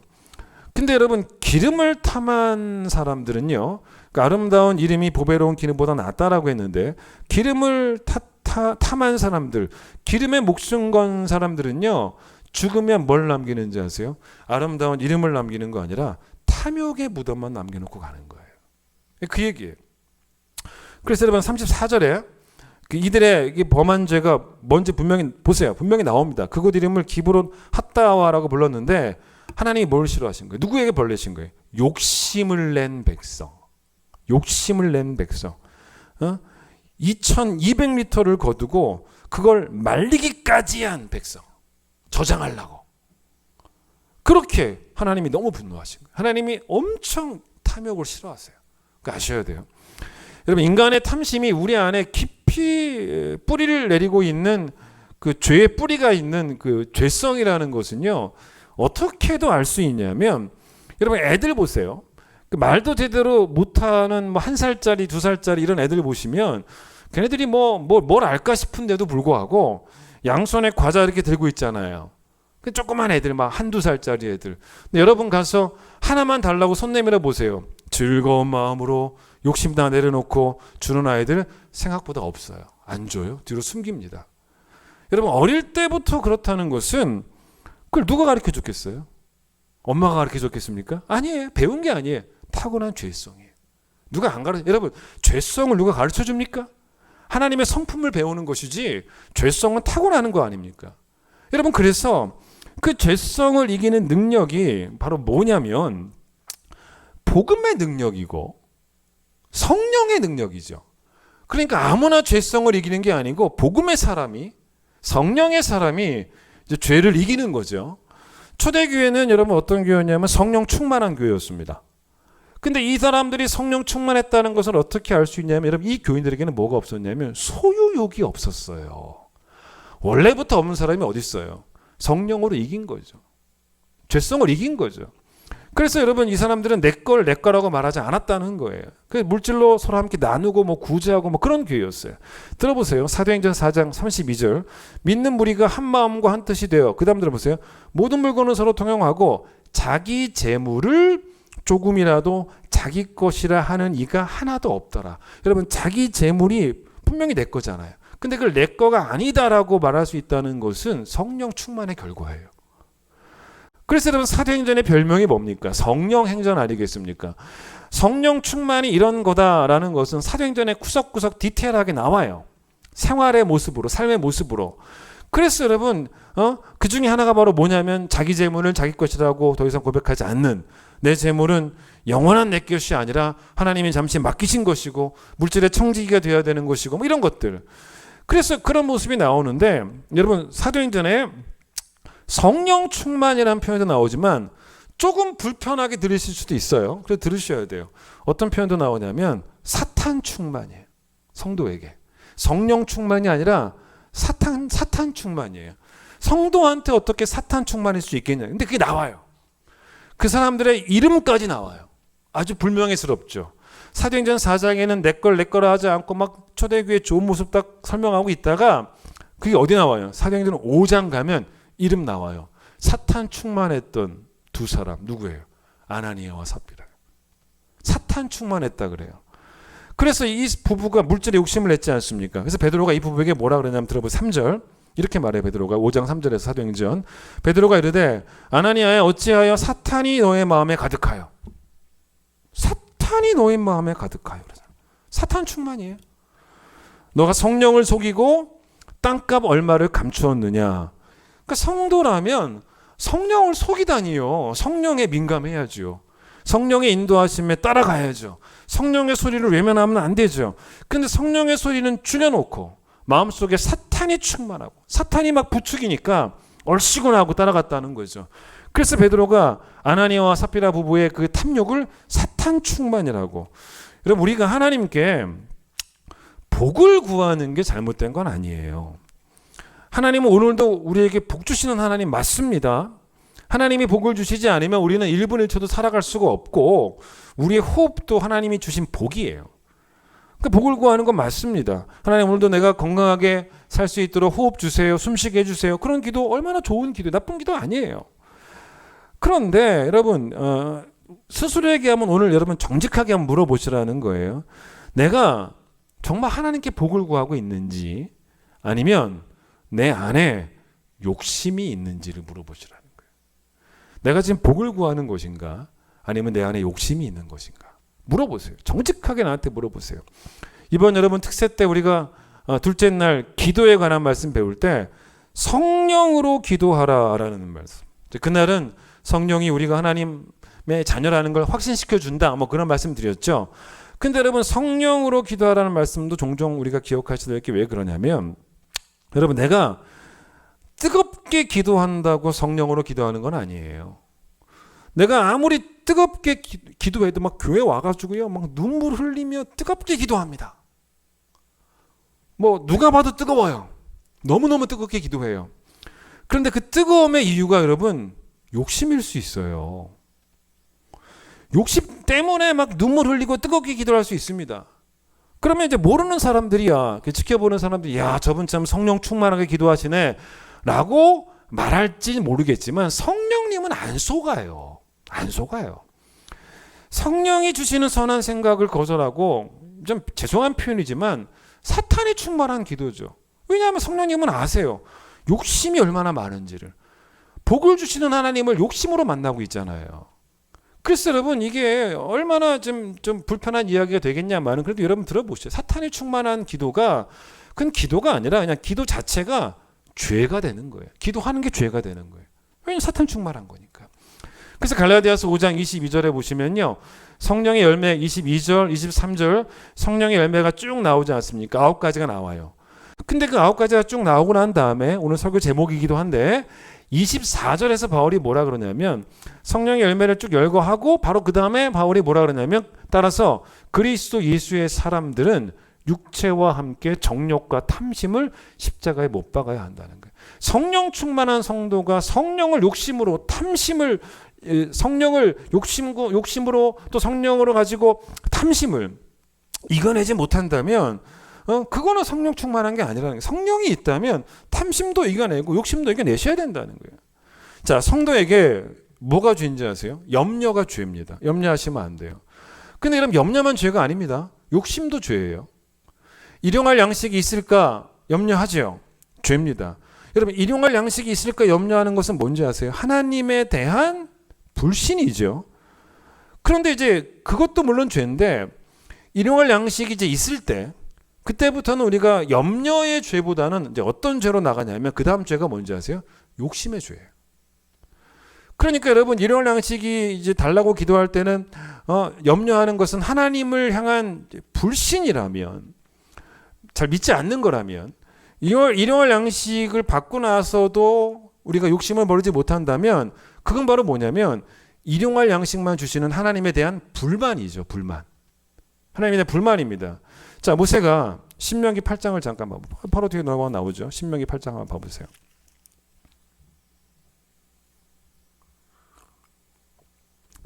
근데 여러분 기름을 탐한 사람들은요, 그러니까 아름다운 이름이 보배로운 기름보다 낫다라고 했는데 기름을 탐한 사람들, 기름에 목숨 건 사람들은요 죽으면 뭘 남기는지 아세요? 아름다운 이름을 남기는 거 아니라 탐욕의 무덤만 남겨놓고 가는 거예요. 그 얘기예요. 그래서 여러분 34절에 이들의 범한 죄가 뭔지 분명히 보세요. 분명히 나옵니다. 그곳 이름을 기브롯 핫다와라고 불렀는데 하나님이 뭘 싫어하신 거예요? 누구에게 벌 내신 거예요? 욕심을 낸 백성. 욕심을 낸 백성. 2200리터를 거두고 그걸 말리기까지 한 백성. 저장하려고. 그렇게 하나님이 너무 분노하신 거예요. 하나님이 엄청 탐욕을 싫어하세요. 그거 아셔야 돼요. 여러분 인간의 탐심이 우리 안에 깊이 뿌리를 내리고 있는 그 죄의 뿌리가 있는 그 죄성이라는 것은요, 어떻게 해도 알 수 있냐면, 여러분 애들 보세요. 그 말도 제대로 못하는 뭐 1살짜리, 2살짜리 이런 애들 보시면 걔네들이 뭘 알까 싶은데도 불구하고 양손에 과자 이렇게 들고 있잖아요. 그 조그만 애들 막 1~2살짜리 애들. 근데 여러분 가서 하나만 달라고 손 내밀어 보세요. 즐거운 마음으로 욕심 다 내려놓고 주는 아이들 생각보다 없어요. 안 줘요. 뒤로 숨깁니다. 여러분 어릴 때부터 그렇다는 것은 그걸 누가 가르쳐 줬겠어요? 엄마가 가르쳐 줬겠습니까? 아니에요. 배운 게 아니에요. 타고난 죄성이에요. 누가 안 가르쳐? 여러분 죄성을 누가 가르쳐 줍니까? 하나님의 성품을 배우는 것이지 죄성은 타고나는 거 아닙니까? 여러분 그래서 그 죄성을 이기는 능력이 바로 뭐냐면 복음의 능력이고 성령의 능력이죠. 그러니까 아무나 죄성을 이기는 게 아니고 복음의 사람이, 성령의 사람이 이제 죄를 이기는 거죠. 초대교회는 여러분 어떤 교회였냐면 성령 충만한 교회였습니다. 근데 이 사람들이 성령 충만했다는 것을 어떻게 알 수 있냐면 여러분 이 교인들에게는 뭐가 없었냐면 소유욕이 없었어요. 원래부터 없는 사람이 어디 있어요? 성령으로 이긴 거죠. 죄성을 이긴 거죠. 그래서 여러분 이 사람들은 내 거라고 말하지 않았다는 거예요. 그 물질로 서로 함께 나누고 뭐 구제하고 뭐 그런 교회였어요. 들어보세요. 사도행전 4장 32절. 믿는 무리가 한 마음과 한 뜻이 되어, 그 다음 들어보세요. 모든 물건을 서로 통용하고 자기 재물을 조금이라도 자기 것이라 하는 이가 하나도 없더라. 여러분 자기 재물이 분명히 내 거잖아요. 근데 그걸 내 거가 아니다라고 말할 수 있다는 것은 성령 충만의 결과예요. 그래서 여러분 사도행전의 별명이 뭡니까? 성령 행전 아니겠습니까? 성령 충만이 이런 거다라는 것은 사도행전에 구석구석 디테일하게 나와요. 생활의 모습으로, 삶의 모습으로. 그래서 여러분 그 중에 하나가 바로 뭐냐면 자기 재물을 자기 것이라고 더 이상 고백하지 않는, 내 재물은 영원한 내 것이 아니라 하나님이 잠시 맡기신 것이고 물질의 청지기가 되어야 되는 것이고 뭐 이런 것들. 그래서 그런 모습이 나오는데 여러분 사도행전에 성령 충만이라는 표현도 나오지만 조금 불편하게 들으실 수도 있어요. 그래서 들으셔야 돼요. 어떤 표현도 나오냐면 사탄 충만이에요. 성도에게. 성령 충만이 아니라 사탄 충만이에요. 성도한테 어떻게 사탄 충만일 수 있겠냐. 근데 그게 나와요. 그 사람들의 이름까지 나와요. 아주 불명예스럽죠. 사도행전 4장에는 내 거라 하지 않고 막 초대교회 좋은 모습 딱 설명하고 있다가 그게 어디 나와요? 사도행전 5장 가면 이름 나와요. 사탄 충만했던 두 사람 누구예요? 아나니아와 삽비라. 사탄 충만했다 그래요. 그래서 이 부부가 물질에 욕심을 냈지 않습니까? 그래서 베드로가 이 부부에게 뭐라 그러냐면 들어보세요. 3절 이렇게 말해요. 베드로가 5장 3절에서 사도행전. 베드로가 이르되 아나니아야 어찌하여 사탄이 너의 마음에 가득하여. 사탄이 너의 마음에 가득하여. 사탄 충만이에요. 너가 성령을 속이고 땅값 얼마를 감추었느냐. 그러니까 성도라면 성령을 속이다니요. 성령에 민감해야죠. 성령의 인도하심에 따라가야죠. 성령의 소리를 외면하면 안 되죠. 근데 성령의 소리는 줄여놓고 마음속에 사탄이 충만하고 사탄이 막 부추기니까 얼씨구나하고 따라갔다는 거죠. 그래서 베드로가 아나니아와 삽비라 부부의 그 탐욕을 사탄 충만이라고. 여러분 우리가 하나님께 복을 구하는 게 잘못된 건 아니에요. 하나님은 오늘도 우리에게 복 주시는 하나님 맞습니다. 하나님이 복을 주시지 않으면 우리는 1분 1초도 살아갈 수가 없고 우리의 호흡도 하나님이 주신 복이에요. 그러니까 복을 구하는 건 맞습니다. 하나님 오늘도 내가 건강하게 살 수 있도록 호흡 주세요. 숨쉬게 해주세요. 그런 기도 얼마나 좋은 기도, 나쁜 기도 아니에요. 그런데 여러분 스스로 얘기하면 오늘 여러분 정직하게 한번 물어보시라는 거예요. 내가 정말 하나님께 복을 구하고 있는지 아니면 내 안에 욕심이 있는지를 물어보시라는 거예요. 내가 지금 복을 구하는 것인가 아니면 내 안에 욕심이 있는 것인가 물어보세요. 정직하게 나한테 물어보세요. 이번 여러분 특세 때 우리가 둘째 날 기도에 관한 말씀 배울 때 성령으로 기도하라라는 말씀. 그날은 성령이 우리가 하나님의 자녀라는 걸 확신시켜 준다 뭐 그런 말씀 드렸죠. 근데 여러분 성령으로 기도하라는 말씀도 종종 우리가 기억하셔야 될 게 왜 그러냐면 여러분 내가 뜨겁게 기도한다고 성령으로 기도하는 건 아니에요. 내가 아무리 뜨겁게 기도해도 막 교회 와가지고요 막 눈물 흘리며 뜨겁게 기도합니다. 뭐 누가 봐도 뜨거워요. 너무너무 뜨겁게 기도해요. 그런데 그 뜨거움의 이유가 여러분 욕심일 수 있어요. 욕심 때문에 막 눈물 흘리고 뜨겁게 기도할 수 있습니다. 그러면 이제 모르는 사람들이야, 지켜보는 사람들이 야 저분 참 성령 충만하게 기도하시네 라고 말할지 모르겠지만 성령님은 안 속아요. 안 속아요. 성령이 주시는 선한 생각을 거절하고, 좀 죄송한 표현이지만 사탄이 충만한 기도죠. 왜냐하면 성령님은 아세요. 욕심이 얼마나 많은지를. 복을 주시는 하나님을 욕심으로 만나고 있잖아요. 그래서 여러분 이게 얼마나 좀 불편한 이야기가 되겠냐마는, 그래도 여러분 들어보시죠. 사탄이 충만한 기도가 그건 기도가 아니라 그냥 기도 자체가 죄가 되는 거예요. 기도하는 게 죄가 되는 거예요. 왜냐하면 사탄 충만한 거니까. 그래서 갈라디아서 5장 22절에 보시면요, 성령의 열매 22절, 23절 성령의 열매가 쭉 나오지 않습니까? 9가지가 나와요. 근데 그 9가지가 쭉 나오고 난 다음에 오늘 설교 제목이기도 한데 24절에서 바울이 뭐라 그러냐면, 성령의 열매를 쭉 열거하고 바로 그 다음에 바울이 뭐라 그러냐면, 따라서 그리스도 예수의 사람들은 육체와 함께 정욕과 탐심을 십자가에 못 박아야 한다는 거예요. 성령 충만한 성도가 성령을 욕심으로, 탐심을, 성령을 욕심으로 또 성령으로 가지고 탐심을 이겨내지 못한다면 그거는 성령 충만한 게 아니라는 거예요. 성령이 있다면 탐심도 이겨내고 욕심도 이겨내셔야 된다는 거예요. 자, 성도에게 뭐가 죄인지 아세요? 염려가 죄입니다. 염려하시면 안 돼요. 근데 그럼 염려만 죄가 아닙니다. 욕심도 죄예요. 일용할 양식이 있을까 염려하죠. 죄입니다. 여러분, 일용할 양식이 있을까 염려하는 것은 뭔지 아세요? 하나님에 대한 불신이죠. 그런데 이제 그것도 물론 죄인데, 일용할 양식이 이제 있을 때 그때부터는 우리가 염려의 죄보다는 이제 어떤 죄로 나가냐면, 그 다음 죄가 뭔지 아세요? 욕심의 죄예요. 그러니까 여러분, 일용할 양식이 이제 달라고 기도할 때는 염려하는 것은 하나님을 향한 불신이라면, 잘 믿지 않는 거라면, 일용할 양식을 받고 나서도 우리가 욕심을 버리지 못한다면 그건 바로 뭐냐면 일용할 양식만 주시는 하나님에 대한 불만이죠. 불만. 하나님에 대한 불만입니다. 자, 모세가 신명기 8장을 잠깐 바로 뒤에 나오죠. 신명기 8장 한번 봐보세요.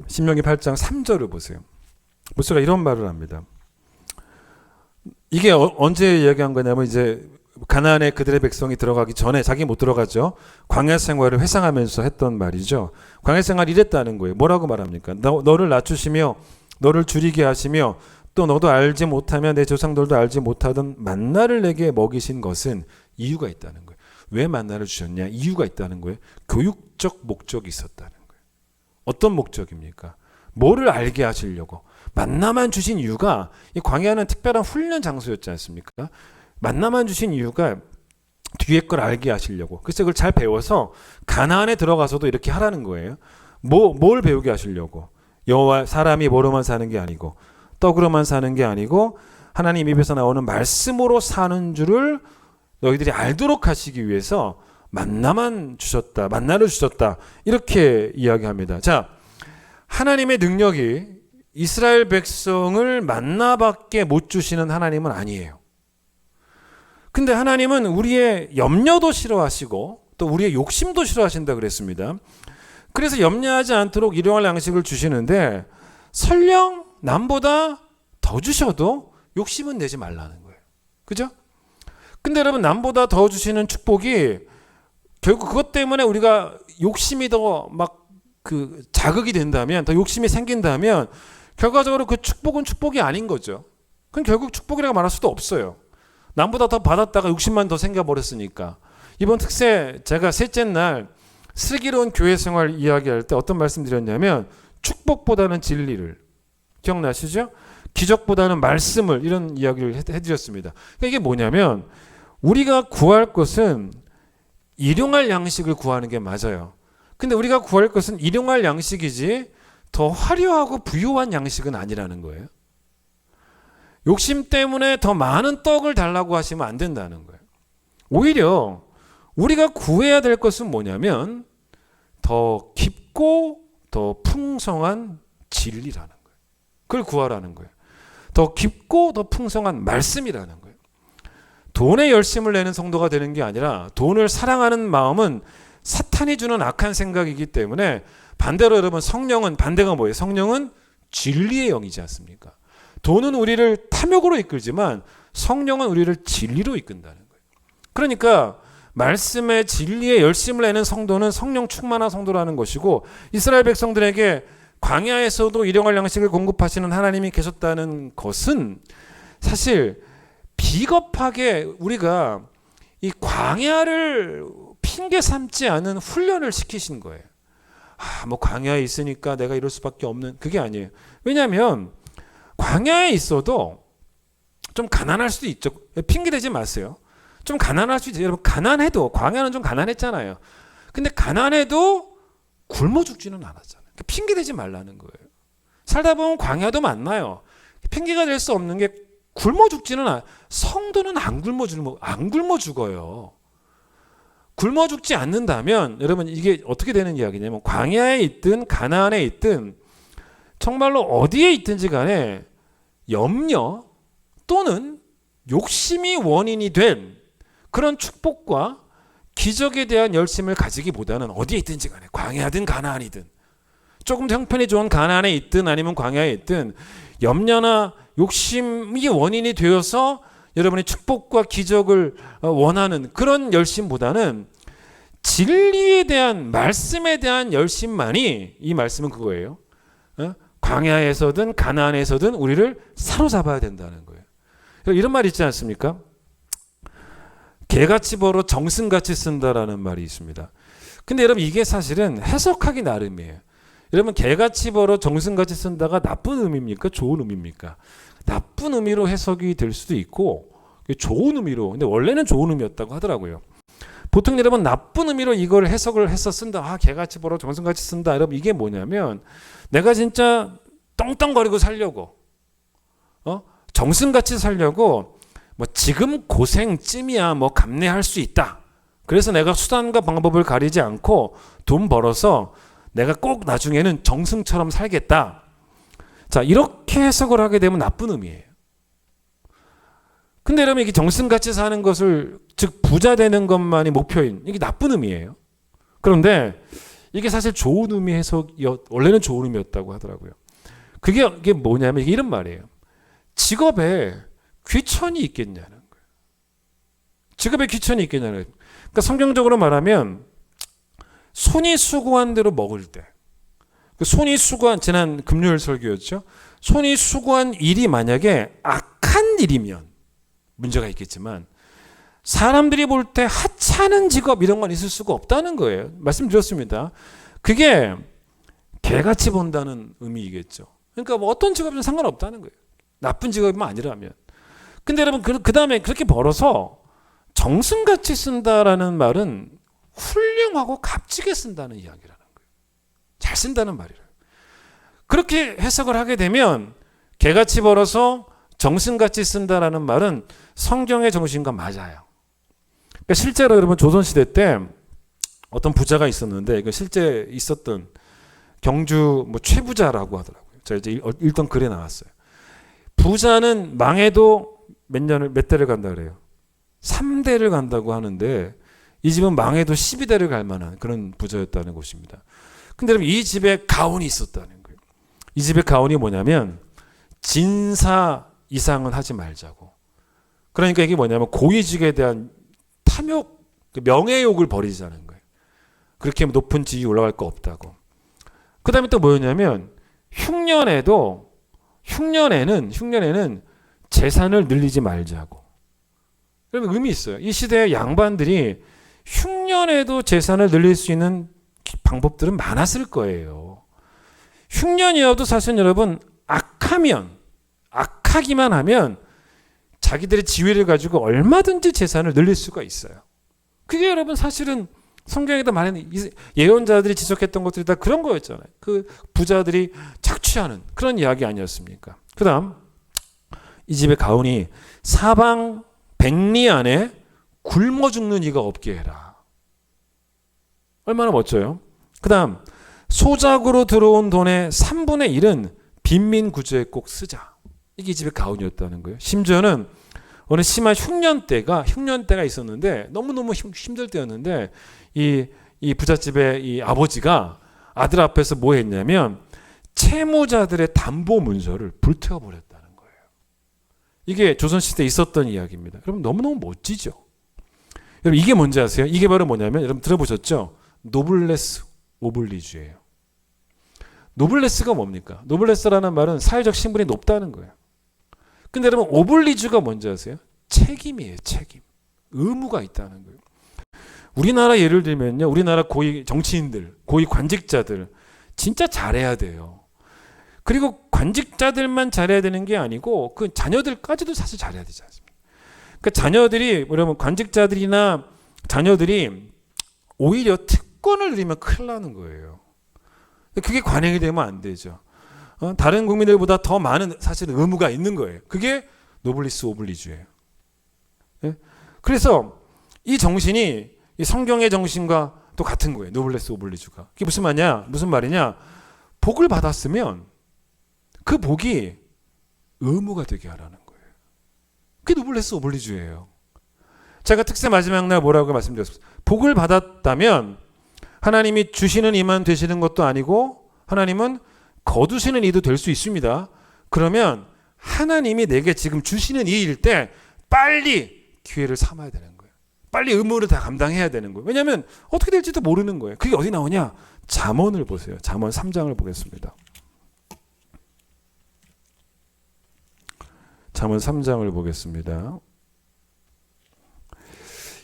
신명기 8장 3절을 보세요. 모세가 이런 말을 합니다. 이게 언제 이야기한 거냐면, 이제 가나안에 그들의 백성이 들어가기 전에, 자기 못 들어가죠. 광야 생활을 회상하면서 했던 말이죠. 광야 생활 이랬다는 거예요. 뭐라고 말합니까? 너를 낮추시며 너를 줄이게 하시며 또 너도 알지 못하며 내 조상들도 알지 못하던 만나를 내게 먹이신 것은 이유가 있다는 거예요. 왜 만나를 주셨냐? 이유가 있다는 거예요. 교육적 목적이 있었다는 거예요. 어떤 목적입니까? 뭐를 알게 하시려고. 만나만 주신 이유가, 이 광야는 특별한 훈련 장소였지 않습니까? 만나만 주신 이유가 뒤에 걸 알게 하시려고. 그래서 그걸 잘 배워서 가나안에 들어가서도 이렇게 하라는 거예요. 뭘 배우게 하시려고. 여호와, 사람이 뭐로만 사는 게 아니고 떡으로만 사는 게 아니고 하나님 입에서 나오는 말씀으로 사는 줄을 너희들이 알도록 하시기 위해서 만나만 주셨다. 만나를 주셨다. 이렇게 이야기합니다. 자, 하나님의 능력이 이스라엘 백성을 만나밖에 못 주시는 하나님은 아니에요. 근데 하나님은 우리의 염려도 싫어하시고 또 우리의 욕심도 싫어하신다 그랬습니다. 그래서 염려하지 않도록 일용할 양식을 주시는데, 설령 남보다 더 주셔도 욕심은 내지 말라는 거예요. 그죠? 근데 여러분, 남보다 더 주시는 축복이 결국 그것 때문에 우리가 욕심이 더 막 자극이 된다면, 더 욕심이 생긴다면 결과적으로 그 축복은 축복이 아닌 거죠. 그럼 결국 축복이라고 말할 수도 없어요. 남보다 더 받았다가 욕심만 더 생겨버렸으니까. 이번 특세 제가 셋째 날 슬기로운 교회 생활 이야기할 때 어떤 말씀 드렸냐면, 축복보다는 진리를, 기억나시죠? 기적보다는 말씀을, 이런 이야기를 해드렸습니다. 그러니까 이게 뭐냐면, 우리가 구할 것은 일용할 양식을 구하는 게 맞아요. 근데 우리가 구할 것은 일용할 양식이지 더 화려하고 부유한 양식은 아니라는 거예요. 욕심 때문에 더 많은 떡을 달라고 하시면 안 된다는 거예요. 오히려 우리가 구해야 될 것은 뭐냐면 더 깊고 더 풍성한 진리라는 거예요. 그걸 구하라는 거예요. 더 깊고 더 풍성한 말씀이라는 거예요. 돈에 열심을 내는 성도가 되는 게 아니라 돈을 사랑하는 마음은 사탄이 주는 악한 생각이기 때문에 반대로 여러분 성령은 반대가 뭐예요? 성령은 진리의 영이지 않습니까? 돈은 우리를 탐욕으로 이끌지만 성령은 우리를 진리로 이끈다는 거예요. 그러니까 말씀의 진리에 열심을 내는 성도는 성령 충만한 성도라는 것이고 이스라엘 백성들에게 광야에서도 일용할 양식을 공급하시는 하나님이 계셨다는 것은 사실 비겁하게 우리가 이 광야를 핑계 삼지 않은 훈련을 시키신 거예요. 뭐 광야에 있으니까 내가 이럴 수밖에 없는 그게 아니에요. 왜냐하면 광야에 있어도 좀 가난할 수도 있죠. 핑계 대지 마세요. 좀 가난할 수 있죠. 여러분 가난해도 광야는 좀 가난했잖아요. 근데 가난해도 굶어 죽지는 않았잖아요. 핑계 대지 말라는 거예요. 살다 보면 광야도 만나요. 핑계가 될 수 없는 게 굶어 죽지는 않아요. 성도는 안 굶어 죽어요. 굶어 죽지 않는다면 여러분 이게 어떻게 되는 이야기냐면 광야에 있든 가나안에 있든 정말로 어디에 있든지 간에 염려 또는 욕심이 원인이 된 그런 축복과 기적에 대한 열심을 가지기보다는 어디에 있든지 간에 광야든 가나안이든 조금 형편이 좋은 가나안에 있든 아니면 광야에 있든 염려나 욕심이 원인이 되어서 여러분의 축복과 기적을 원하는 그런 열심보다는 진리에 대한 말씀에 대한 열심만이 이 말씀은 그거예요. 광야에서든 가나안에서든 우리를 사로잡아야 된다는 거예요. 이런 말 있지 않습니까? 개같이 벌어 정승같이 쓴다라는 말이 있습니다. 근데 여러분 이게 사실은 해석하기 나름이에요. 여러분 개같이 벌어 정승같이 쓴다가 나쁜 의미입니까? 좋은 의미입니까? 나쁜 의미로 해석이 될 수도 있고 좋은 의미로 근데 원래는 좋은 의미였다고 하더라고요. 보통 여러분 나쁜 의미로 이걸 해석을 해서 쓴다. 개같이 벌어 정승같이 쓴다. 여러분 이게 뭐냐면 내가 진짜 떵떵거리고 살려고 정승같이 살려고 뭐 지금 고생쯤이야 뭐 감내할 수 있다. 그래서 내가 수단과 방법을 가리지 않고 돈 벌어서 내가 꼭 나중에는 정승처럼 살겠다. 자, 이렇게 해석을 하게 되면 나쁜 의미예요. 근데 여러분 이게 정승같이 사는 것을 즉 부자 되는 것만이 목표인 이게 나쁜 의미예요. 그런데 이게 사실 좋은 의미 원래는 좋은 의미였다고 하더라고요. 이게 뭐냐면 이게 이런 말이에요. 직업에 귀천이 있겠냐는 거예요. 직업에 귀천이 있겠냐는 거예요. 그러니까 성경적으로 말하면 손이 수고한 대로 먹을 때 손이 수고한 지난 금요일 설교였죠. 손이 수고한 일이 만약에 악한 일이면 문제가 있겠지만 사람들이 볼 때 하찮은 직업 이런 건 있을 수가 없다는 거예요. 말씀드렸습니다. 그게 개같이 본다는 의미이겠죠. 그러니까 뭐 어떤 직업이든 상관없다는 거예요. 나쁜 직업이면 아니라면. 근데 여러분 그 다음에 그렇게 벌어서 정승같이 쓴다라는 말은 훌륭하고 값지게 쓴다는 이야기라는 거예요. 잘 쓴다는 말이에요. 그렇게 해석을 하게 되면 개같이 벌어서 정승같이 쓴다라는 말은 성경의 정신과 맞아요. 그러니까 실제로 여러분 조선시대 때 어떤 부자가 있었는데 그 실제 있었던 경주 뭐 최부자라고 하더라고요. 제가 이제 읽던 글에 나왔어요. 부자는 망해도 몇 대를 간다 그래요. 3대를 간다고 하는데 이 집은 망해도 12대를 갈 만한 그런 부자였다는 것입니다. 근데 여러분 이 집에 가훈이 있었다는 거예요. 이 집의 가훈이 뭐냐면 진사 이상은 하지 말자고. 그러니까 이게 뭐냐면 고위직에 대한 탐욕, 명예욕을 버리자는 거예요. 그렇게 높은 지위 올라갈 거 없다고. 그 다음에 또 뭐였냐면 흉년에는 재산을 늘리지 말자고. 그러면 의미 있어요. 이 시대의 양반들이 흉년에도 재산을 늘릴 수 있는 방법들은 많았을 거예요. 흉년이어도 사실 여러분 악하기만 하면 자기들의 지위를 가지고 얼마든지 재산을 늘릴 수가 있어요. 그게 여러분 사실은 성경에다 말하는 예언자들이 지적했던 것들이 다 그런 거였잖아요. 그 부자들이 착취하는 그런 이야기 아니었습니까? 그 다음 이 집의 가훈이 사방 백리 안에 굶어 죽는 이가 없게 해라. 얼마나 멋져요. 그 다음 소작으로 들어온 돈의 3분의 1은 빈민 구제에 꼭 쓰자. 이게 이 집의 가훈이었다는 거예요. 심지어는 어느 심한 흉년때가 있었는데 너무너무 힘들 때였는데 이 부잣집의 이 아버지가 아들 앞에서 뭐 했냐면 채무자들의 담보 문서를 불태워 버렸다는 거예요. 이게 조선시대에 있었던 이야기입니다. 여러분 너무너무 멋지죠. 여러분 이게 뭔지 아세요? 이게 바로 뭐냐면 여러분 들어보셨죠? 노블레스 오블리주예요. 노블레스가 뭡니까? 노블레스라는 말은 사회적 신분이 높다는 거예요. 근데 여러분 오블리주가 뭔지 아세요? 책임이에요. 책임. 의무가 있다는 거예요. 우리나라 예를 들면요. 우리나라 고위 정치인들, 고위 관직자들 진짜 잘해야 돼요. 그리고 관직자들만 잘해야 되는 게 아니고 그 자녀들까지도 사실 잘해야 되지 않습니까? 그러니까 자녀들이 여러분 관직자들이나 자녀들이 오히려 특권을 누리면 큰일 나는 거예요. 그게 관행이 되면 안 되죠. 다른 국민들보다 더 많은 사실은 의무가 있는 거예요. 그게 노블리스 오블리주예요. 예? 그래서 이 정신이 이 성경의 정신과 또 같은 거예요. 노블레스 오블리주가. 그게 무슨 말이냐? 복을 받았으면 그 복이 의무가 되게 하라는 거예요. 그게 노블레스 오블리주예요. 제가 특세 마지막 날 뭐라고 말씀드렸습니다. 복을 받았다면 하나님이 주시는 이만 되시는 것도 아니고 하나님은 거두시는 이도 될 수 있습니다. 그러면 하나님이 내게 지금 주시는 이일 때 빨리 기회를 삼아야 되는 거예요. 빨리 의무를 다 감당해야 되는 거예요. 왜냐하면 어떻게 될지도 모르는 거예요. 그게 어디 나오냐? 잠언을 보세요. 잠언 3장을 보겠습니다. 잠언 3장을 보겠습니다.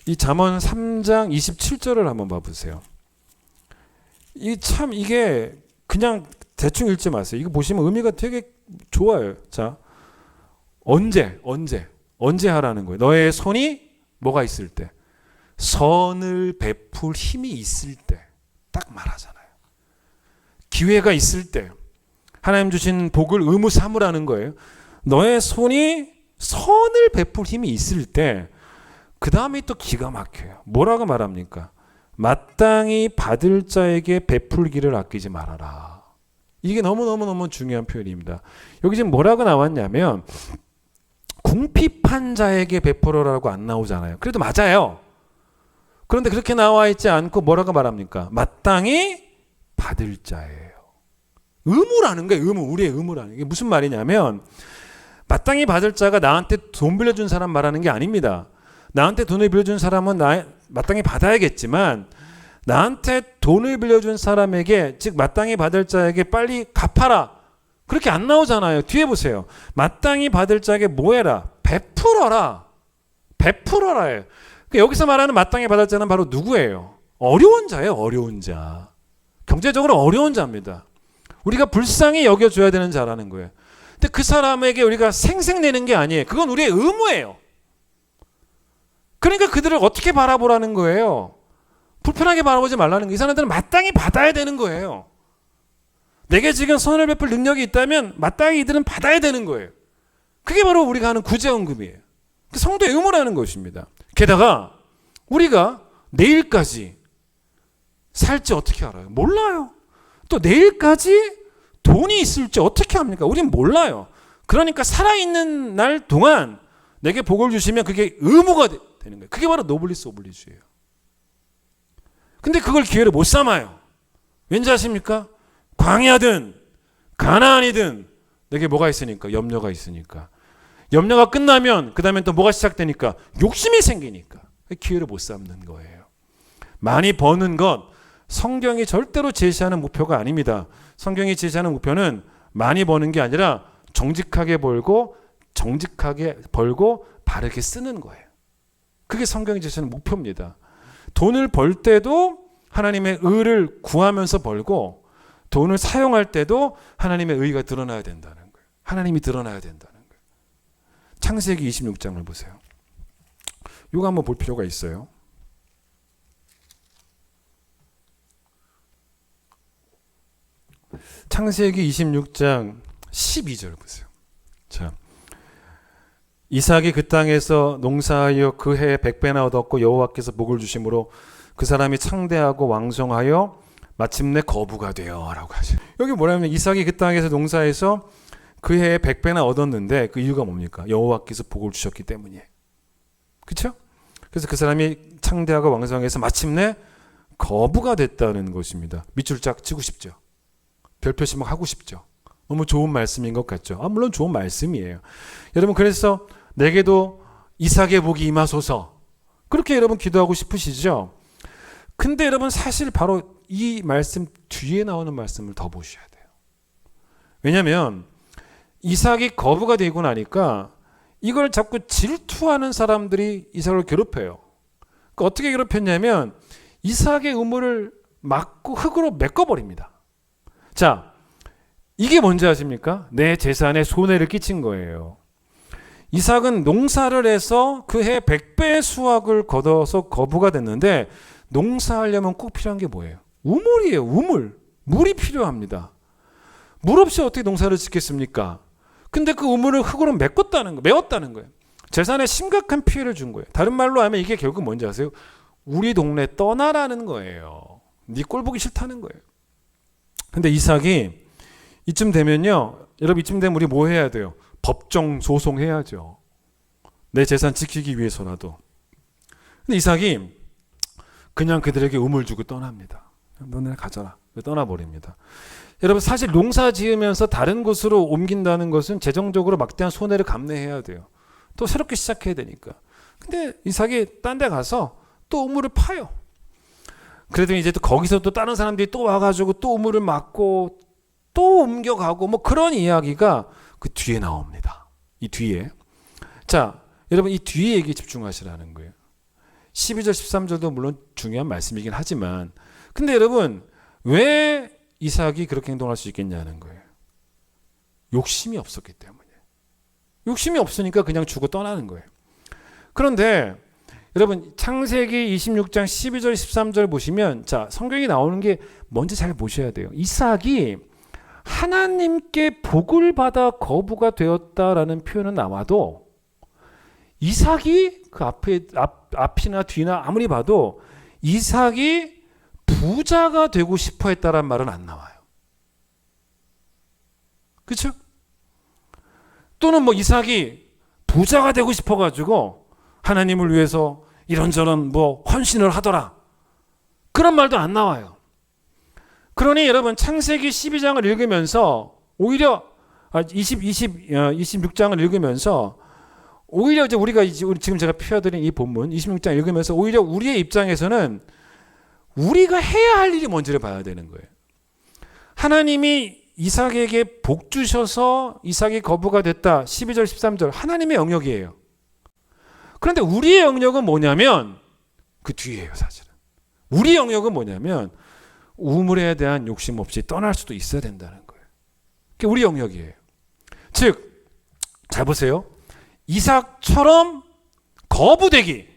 이 잠언 3장 27절을 한번 봐보세요. 이게 그냥 대충 읽지 마세요. 이거 보시면 의미가 되게 좋아요. 자, 언제 하라는 거예요. 너의 손이 뭐가 있을 때? 선을 베풀 힘이 있을 때. 딱 말하잖아요. 기회가 있을 때. 하나님 주신 복을 의무 삼으라는 거예요. 너의 손이 선을 베풀 힘이 있을 때, 그 다음에 또 기가 막혀요. 뭐라고 말합니까? 마땅히 받을 자에게 베풀기를 아끼지 말아라. 이게 너무너무 중요한 표현입니다. 여기 지금 뭐라고 나왔냐면 궁핍한 자에게 베풀어라고 안 나오잖아요. 그래도 맞아요. 그런데 그렇게 나와 있지 않고 뭐라고 말합니까? 마땅히 받을 자예요. 의무라는 거예요. 우리의 의무라는 게 무슨 말이냐면 마땅히 받을 자가 나한테 돈 빌려준 사람 말하는 게 아닙니다. 나한테 돈을 빌려준 사람은 마땅히 받아야겠지만 나한테 돈을 빌려준 사람에게 즉 마땅히 받을 자에게 빨리 갚아라. 그렇게 안 나오잖아요. 뒤에 보세요. 마땅히 받을 자에게 뭐 해라? 베풀어라. 베풀어라예요. 여기서 말하는 마땅히 받을 자는 바로 누구예요? 어려운 자예요. 어려운 자. 경제적으로 어려운 자입니다. 우리가 불쌍히 여겨줘야 되는 자라는 거예요. 근데 그 사람에게 우리가 생색내는 게 아니에요. 그건 우리의 의무예요. 그러니까 그들을 어떻게 바라보라는 거예요? 불편하게 바라보지 말라는 거예요. 이 사람들은 마땅히 받아야 되는 거예요. 내게 지금 선을 베풀 능력이 있다면 마땅히 이들은 받아야 되는 거예요. 그게 바로 우리가 하는 구제헌금이에요. 성도의 의무라는 것입니다. 게다가 우리가 내일까지 살지 어떻게 알아요? 몰라요. 또 내일까지 돈이 있을지 어떻게 합니까? 우린 몰라요. 그러니까 살아있는 날 동안 내게 복을 주시면 그게 의무가 되는 거예요. 그게 바로 노블리스 오블리주예요. 근데 그걸 기회를 못 삼아요. 왠지 아십니까? 광야든 가나안이든 내게 뭐가 있으니까? 염려가 있으니까. 염려가 끝나면 그 다음에 또 뭐가 시작되니까? 욕심이 생기니까 기회를 못 삼는 거예요. 많이 버는 것 성경이 절대로 제시하는 목표가 아닙니다. 성경이 제시하는 목표는 많이 버는 게 아니라 정직하게 벌고 바르게 쓰는 거예요. 그게 성경이 제시하는 목표입니다. 돈을 벌 때도 하나님의 의를 구하면서 벌고 돈을 사용할 때도 하나님의 의가 드러나야 된다는 거예요. 하나님이 드러나야 된다는 거예요. 창세기 26장을 보세요. 이거 한번 볼 필요가 있어요. 창세기 26장 12절 보세요. 자, 이삭이 그 땅에서 농사하여 그 해에 100배나 얻었고 여호와께서 복을 주심으로 그 사람이 창대하고 왕성하여 마침내 거부가 되어 라고 하죠. 여기 뭐냐면 이삭이 그 땅에서 농사해서 그 해에 100배나 얻었는데 그 이유가 뭡니까? 여호와께서 복을 주셨기 때문이에요. 그렇죠? 그래서 그 사람이 창대하고 왕성해서 마침내 거부가 됐다는 것입니다. 밑줄 쫙 치고 싶죠. 별표시 막 하고 싶죠. 너무 좋은 말씀인 것 같죠. 물론 좋은 말씀이에요. 여러분, 그래서 내게도 이삭의 복이 임하소서, 그렇게 여러분 기도하고 싶으시죠? 근데 여러분, 사실 바로 이 말씀 뒤에 나오는 말씀을 더 보셔야 돼요. 왜냐하면 이삭이 거부가 되고 나니까 이걸 자꾸 질투하는 사람들이 이삭을 괴롭혀요. 그러니까 어떻게 괴롭혔냐면 이삭의 우물을 막고 흙으로 메꿔버립니다. 자, 이게 뭔지 아십니까? 내 재산에 손해를 끼친 거예요. 이삭은 농사를 해서 그 해 100배의 수확을 거둬서 거부가 됐는데, 농사하려면 꼭 필요한 게 뭐예요? 우물이에요. 우물. 물이 필요합니다. 물 없이 어떻게 농사를 짓겠습니까? 근데 그 우물을 흙으로 메웠다는 거예요. 재산에 심각한 피해를 준 거예요. 다른 말로 하면 이게 결국 뭔지 아세요? 우리 동네 떠나라는 거예요. 네 꼴 보기 싫다는 거예요. 근데 이삭이 이쯤 되면요, 여러분, 이쯤 되면 우리 뭐 해야 돼요? 법정 소송해야죠. 내 재산 지키기 위해서라도. 근데 이삭이 그냥 그들에게 우물 주고 떠납니다. 너네 가져라. 떠나버립니다. 여러분, 사실 농사 지으면서 다른 곳으로 옮긴다는 것은 재정적으로 막대한 손해를 감내해야 돼요. 또 새롭게 시작해야 되니까. 근데 이삭이 딴 데 가서 또 우물을 파요. 그래도 이제 또 거기서 또 다른 사람들이 또 와가지고 또 우물을 막고 또 옮겨가고 뭐 그런 이야기가 그 뒤에 나옵니다. 이 뒤에. 자, 여러분, 이 뒤에 얘기에 집중하시라는 거예요. 12절 13절도 물론 중요한 말씀이긴 하지만, 근데 여러분, 왜 이삭이 그렇게 행동할 수 있겠냐는 거예요. 욕심이 없었기 때문에. 욕심이 없으니까 그냥 주고 떠나는 거예요. 그런데 여러분, 창세기 26장 12절 13절 보시면, 자, 성경이 나오는 게 뭔지 잘 보셔야 돼요. 이삭이 하나님께 복을 받아 거부가 되었다라는 표현은 나와도, 이삭이 그 앞이나 뒤나 아무리 봐도 이삭이 부자가 되고 싶어 했다란 말은 안 나와요. 그렇죠? 또는 뭐 이삭이 부자가 되고 싶어 가지고 하나님을 위해서 이런저런 뭐 헌신을 하더라, 그런 말도 안 나와요. 그러니 여러분, 창세기 12장을 읽으면서 오히려 26장을 읽으면서 오히려 이제 우리가 지금 제가 펴드린 이 본문 26장 읽으면서 오히려 우리의 입장에서는 우리가 해야 할 일이 뭔지를 봐야 되는 거예요. 하나님이 이삭에게 복 주셔서 이삭이 거부가 됐다. 12절 13절 하나님의 영역이에요. 그런데 우리의 영역은 뭐냐면 그 뒤에요. 사실은 우리 영역은 뭐냐면 우물에 대한 욕심 없이 떠날 수도 있어야 된다는 거예요. 그게 우리 영역이에요. 즉, 잘 보세요. 이삭처럼 거부되기,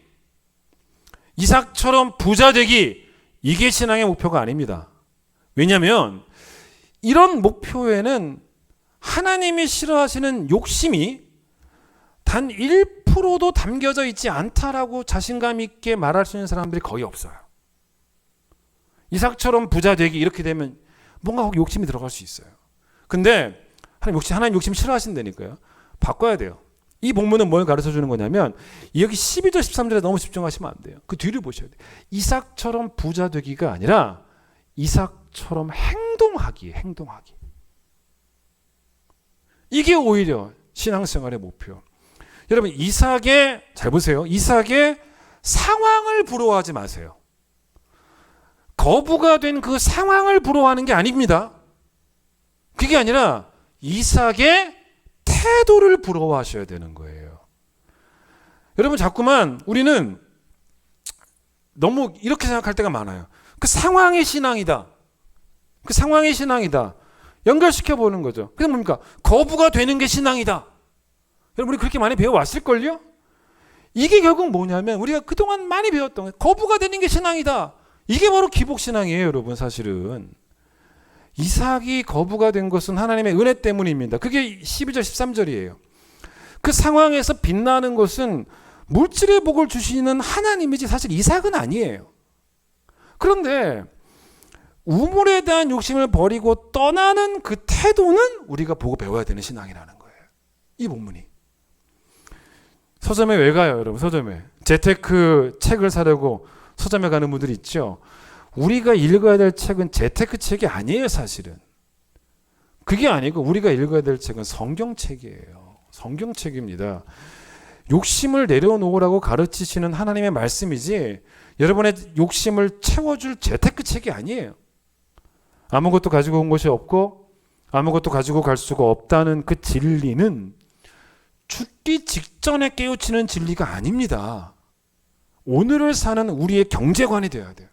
이삭처럼 부자되기, 이게 신앙의 목표가 아닙니다. 왜냐하면 이런 목표에는 하나님이 싫어하시는 욕심이 단 1%도 담겨져 있지 않다라고 자신감 있게 말할 수 있는 사람들이 거의 없어요. 이삭처럼 부자 되기, 이렇게 되면 뭔가 욕심이 들어갈 수 있어요. 근데 하나님 욕심 싫어하신다니까요. 바꿔야 돼요. 이 본문은 뭘 가르쳐 주는 거냐면, 여기 12절 13절에 너무 집중하시면 안 돼요. 그 뒤를 보셔야 돼요. 이삭처럼 부자 되기가 아니라 이삭처럼 행동하기. 이게 오히려 신앙생활의 목표. 여러분, 잘 보세요. 이삭의 상황을 부러워하지 마세요. 거부가 된 그 상황을 부러워하는 게 아닙니다. 그게 아니라 이삭의 태도를 부러워하셔야 되는 거예요. 여러분, 자꾸만 우리는 너무 이렇게 생각할 때가 많아요. 그 상황이 신앙이다. 연결시켜 보는 거죠. 그게 뭡니까? 거부가 되는 게 신앙이다. 여러분, 우리 그렇게 많이 배워왔을걸요? 이게 결국 뭐냐면 우리가 그동안 많이 배웠던 거예요. 거부가 되는 게 신앙이다. 이게 바로 기복신앙이에요, 여러분. 사실은 이삭이 거부가 된 것은 하나님의 은혜 때문입니다. 그게 12절 13절이에요. 그 상황에서 빛나는 것은 물질의 복을 주시는 하나님이지 사실 이삭은 아니에요. 그런데 우물에 대한 욕심을 버리고 떠나는 그 태도는 우리가 보고 배워야 되는 신앙이라는 거예요. 이 본문이. 서점에 왜 가요, 여러분? 서점에 재테크 책을 사려고 서점에 가는 분들이 있죠. 우리가 읽어야 될 책은 재테크 책이 아니에요, 사실은. 그게 아니고 우리가 읽어야 될 책은 성경책이에요. 성경책입니다. 욕심을 내려놓으라고 가르치시는 하나님의 말씀이지 여러분의 욕심을 채워줄 재테크 책이 아니에요. 아무것도 가지고 온 것이 없고 아무것도 가지고 갈 수가 없다는 그 진리는 죽기 직전에 깨우치는 진리가 아닙니다. 오늘을 사는 우리의 경제관이 되어야 돼요.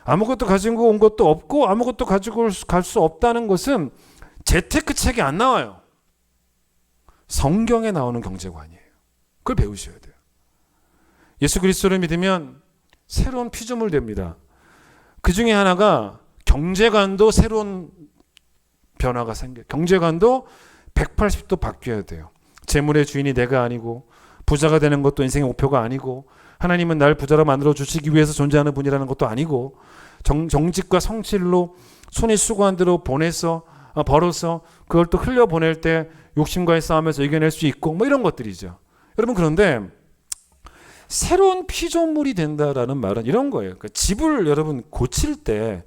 아무것도 가지고 온 것도 없고 아무것도 가지고 갈 수 없다는 것은 재테크 책이 안 나와요. 성경에 나오는 경제관이에요. 그걸 배우셔야 돼요. 예수 그리스도를 믿으면 새로운 피조물 됩니다. 그 중에 하나가 경제관도 새로운 변화가 생겨요. 경제관도 180도 바뀌어야 돼요. 재물의 주인이 내가 아니고 부자가 되는 것도 인생의 목표가 아니고 하나님은 날 부자로 만들어 주시기 위해서 존재하는 분이라는 것도 아니고 정직과 성실로 손이 수고한 대로 벌어서 그걸 또 흘려보낼 때 욕심과의 싸움에서 이겨낼 수 있고 뭐 이런 것들이죠. 여러분 그런데 새로운 피조물이 된다라는 말은 이런 거예요. 그러니까 집을 여러분 고칠 때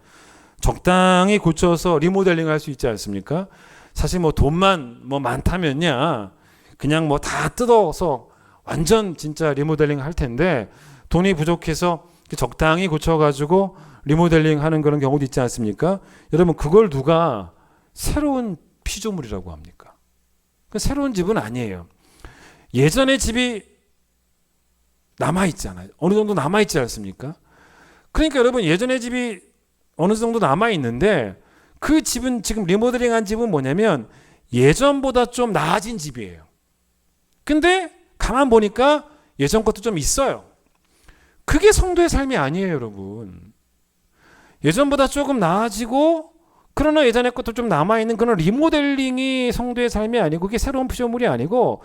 적당히 고쳐서 리모델링 할 수 있지 않습니까? 사실 뭐 돈만 뭐 많다면야 그냥 뭐 다 뜯어서 완전 진짜 리모델링 할 텐데 돈이 부족해서 적당히 고쳐가지고 리모델링 하는 그런 경우도 있지 않습니까? 여러분 그걸 누가 새로운 피조물이라고 합니까? 새로운 집은 아니에요. 예전의 집이 남아있잖아요. 어느 정도 남아있지 않습니까? 그러니까 여러분 예전의 집이 어느 정도 남아있는데 그 집은 지금 리모델링한 집은 뭐냐면 예전보다 좀 나아진 집이에요. 근데 가만 보니까 예전 것도 좀 있어요. 그게 성도의 삶이 아니에요, 여러분. 예전보다 조금 나아지고 그러나 예전의 것도 좀 남아있는 그런 리모델링이 성도의 삶이 아니고 그게 새로운 피조물이 아니고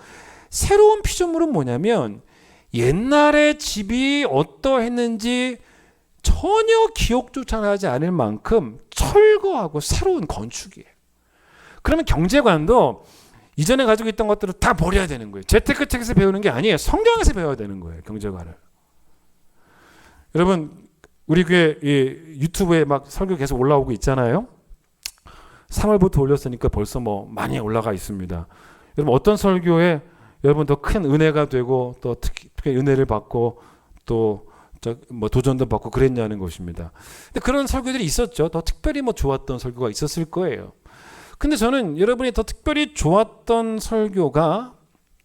새로운 피조물은 뭐냐면 옛날에 집이 어떠했는지 전혀 기억조차 나지 않을 만큼 철거하고 새로운 건축이에요. 그러면 경제관도 이전에 가지고 있던 것들을 다 버려야 되는 거예요. 재테크 책에서 배우는 게 아니에요. 성경에서 배워야 되는 거예요. 경제관을. 여러분 우리 교회 유튜브에 막 설교 계속 올라오고 있잖아요. 3월부터 올렸으니까 벌써 뭐 많이 올라가 있습니다. 여러분 어떤 설교에 여러분 더 큰 은혜가 되고 또 특히 은혜를 받고 또 뭐 도전도 받고 그랬냐는 것입니다. 근데 그런 설교들이 있었죠. 더 특별히 뭐 좋았던 설교가 있었을 거예요. 근데 저는 여러분이 더 특별히 좋았던 설교가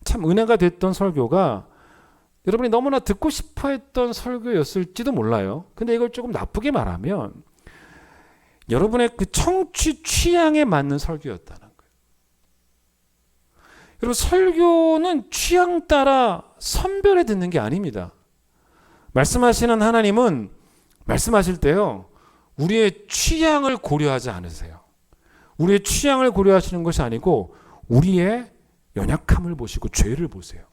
참 은혜가 됐던 설교가 여러분이 너무나 듣고 싶어 했던 설교였을지도 몰라요. 근데 이걸 조금 나쁘게 말하면 여러분의 그 청취 취향에 맞는 설교였다는 거예요. 여러분 설교는 취향 따라 선별해 듣는 게 아닙니다. 말씀하시는 하나님은 말씀하실 때요. 우리의 취향을 고려하지 않으세요. 우리의 취향을 고려하시는 것이 아니고 우리의 연약함을 보시고 죄를 보세요.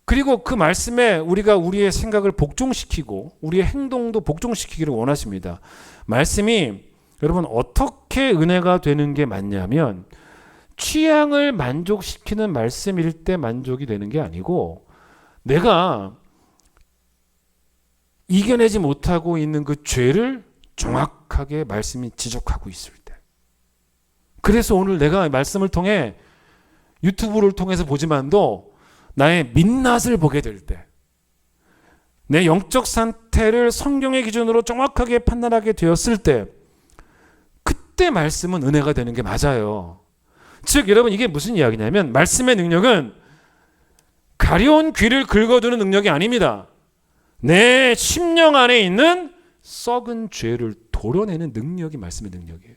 그리고 그 말씀에 우리가 우리의 생각을 복종시키고 우리의 행동도 복종시키기를 원하십니다. 말씀이 여러분 어떻게 은혜가 되는 게 맞냐면 취향을 만족시키는 말씀일 때 만족이 되는 게 아니고 내가 이겨내지 못하고 있는 그 죄를 정확하게 말씀이 지적하고 있을 때. 그래서 오늘 내가 말씀을 통해 유튜브를 통해서 보지만도 나의 민낯을 보게 될 때, 내 영적 상태를 성경의 기준으로 정확하게 판단하게 되었을 때, 그때 말씀은 은혜가 되는 게 맞아요. 즉 여러분 이게 무슨 이야기냐면 말씀의 능력은 가려운 귀를 긁어주는 능력이 아닙니다. 내 심령 안에 있는 썩은 죄를 도려내는 능력이 말씀의 능력이에요.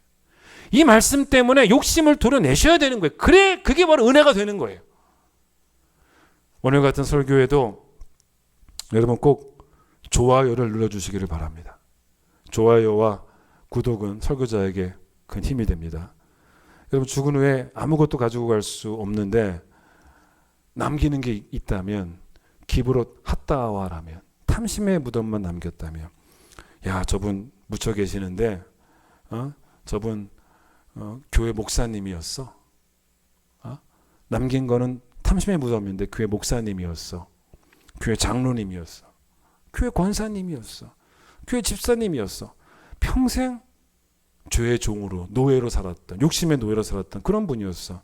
이 말씀 때문에 욕심을 도려내셔야 되는 거예요. 그래, 그게 바로 은혜가 되는 거예요. 오늘 같은 설교에도 여러분 꼭 좋아요를 눌러주시기를 바랍니다. 좋아요와 구독은 설교자에게 큰 힘이 됩니다. 여러분 죽은 후에 아무것도 가지고 갈 수 없는데 남기는 게 있다면 기브롯 핫다와라면 탐심의 무덤만 남겼다면 야 저분 묻혀 계시는데 저분 교회 목사님이었어. 남긴 거는 탐심의 무덤인데 교회 목사님이었어. 교회 장로님이었어. 교회 권사님이었어. 교회 집사님이었어. 평생 죄의 종으로 노예로 살았던, 욕심의 노예로 살았던 그런 분이었어.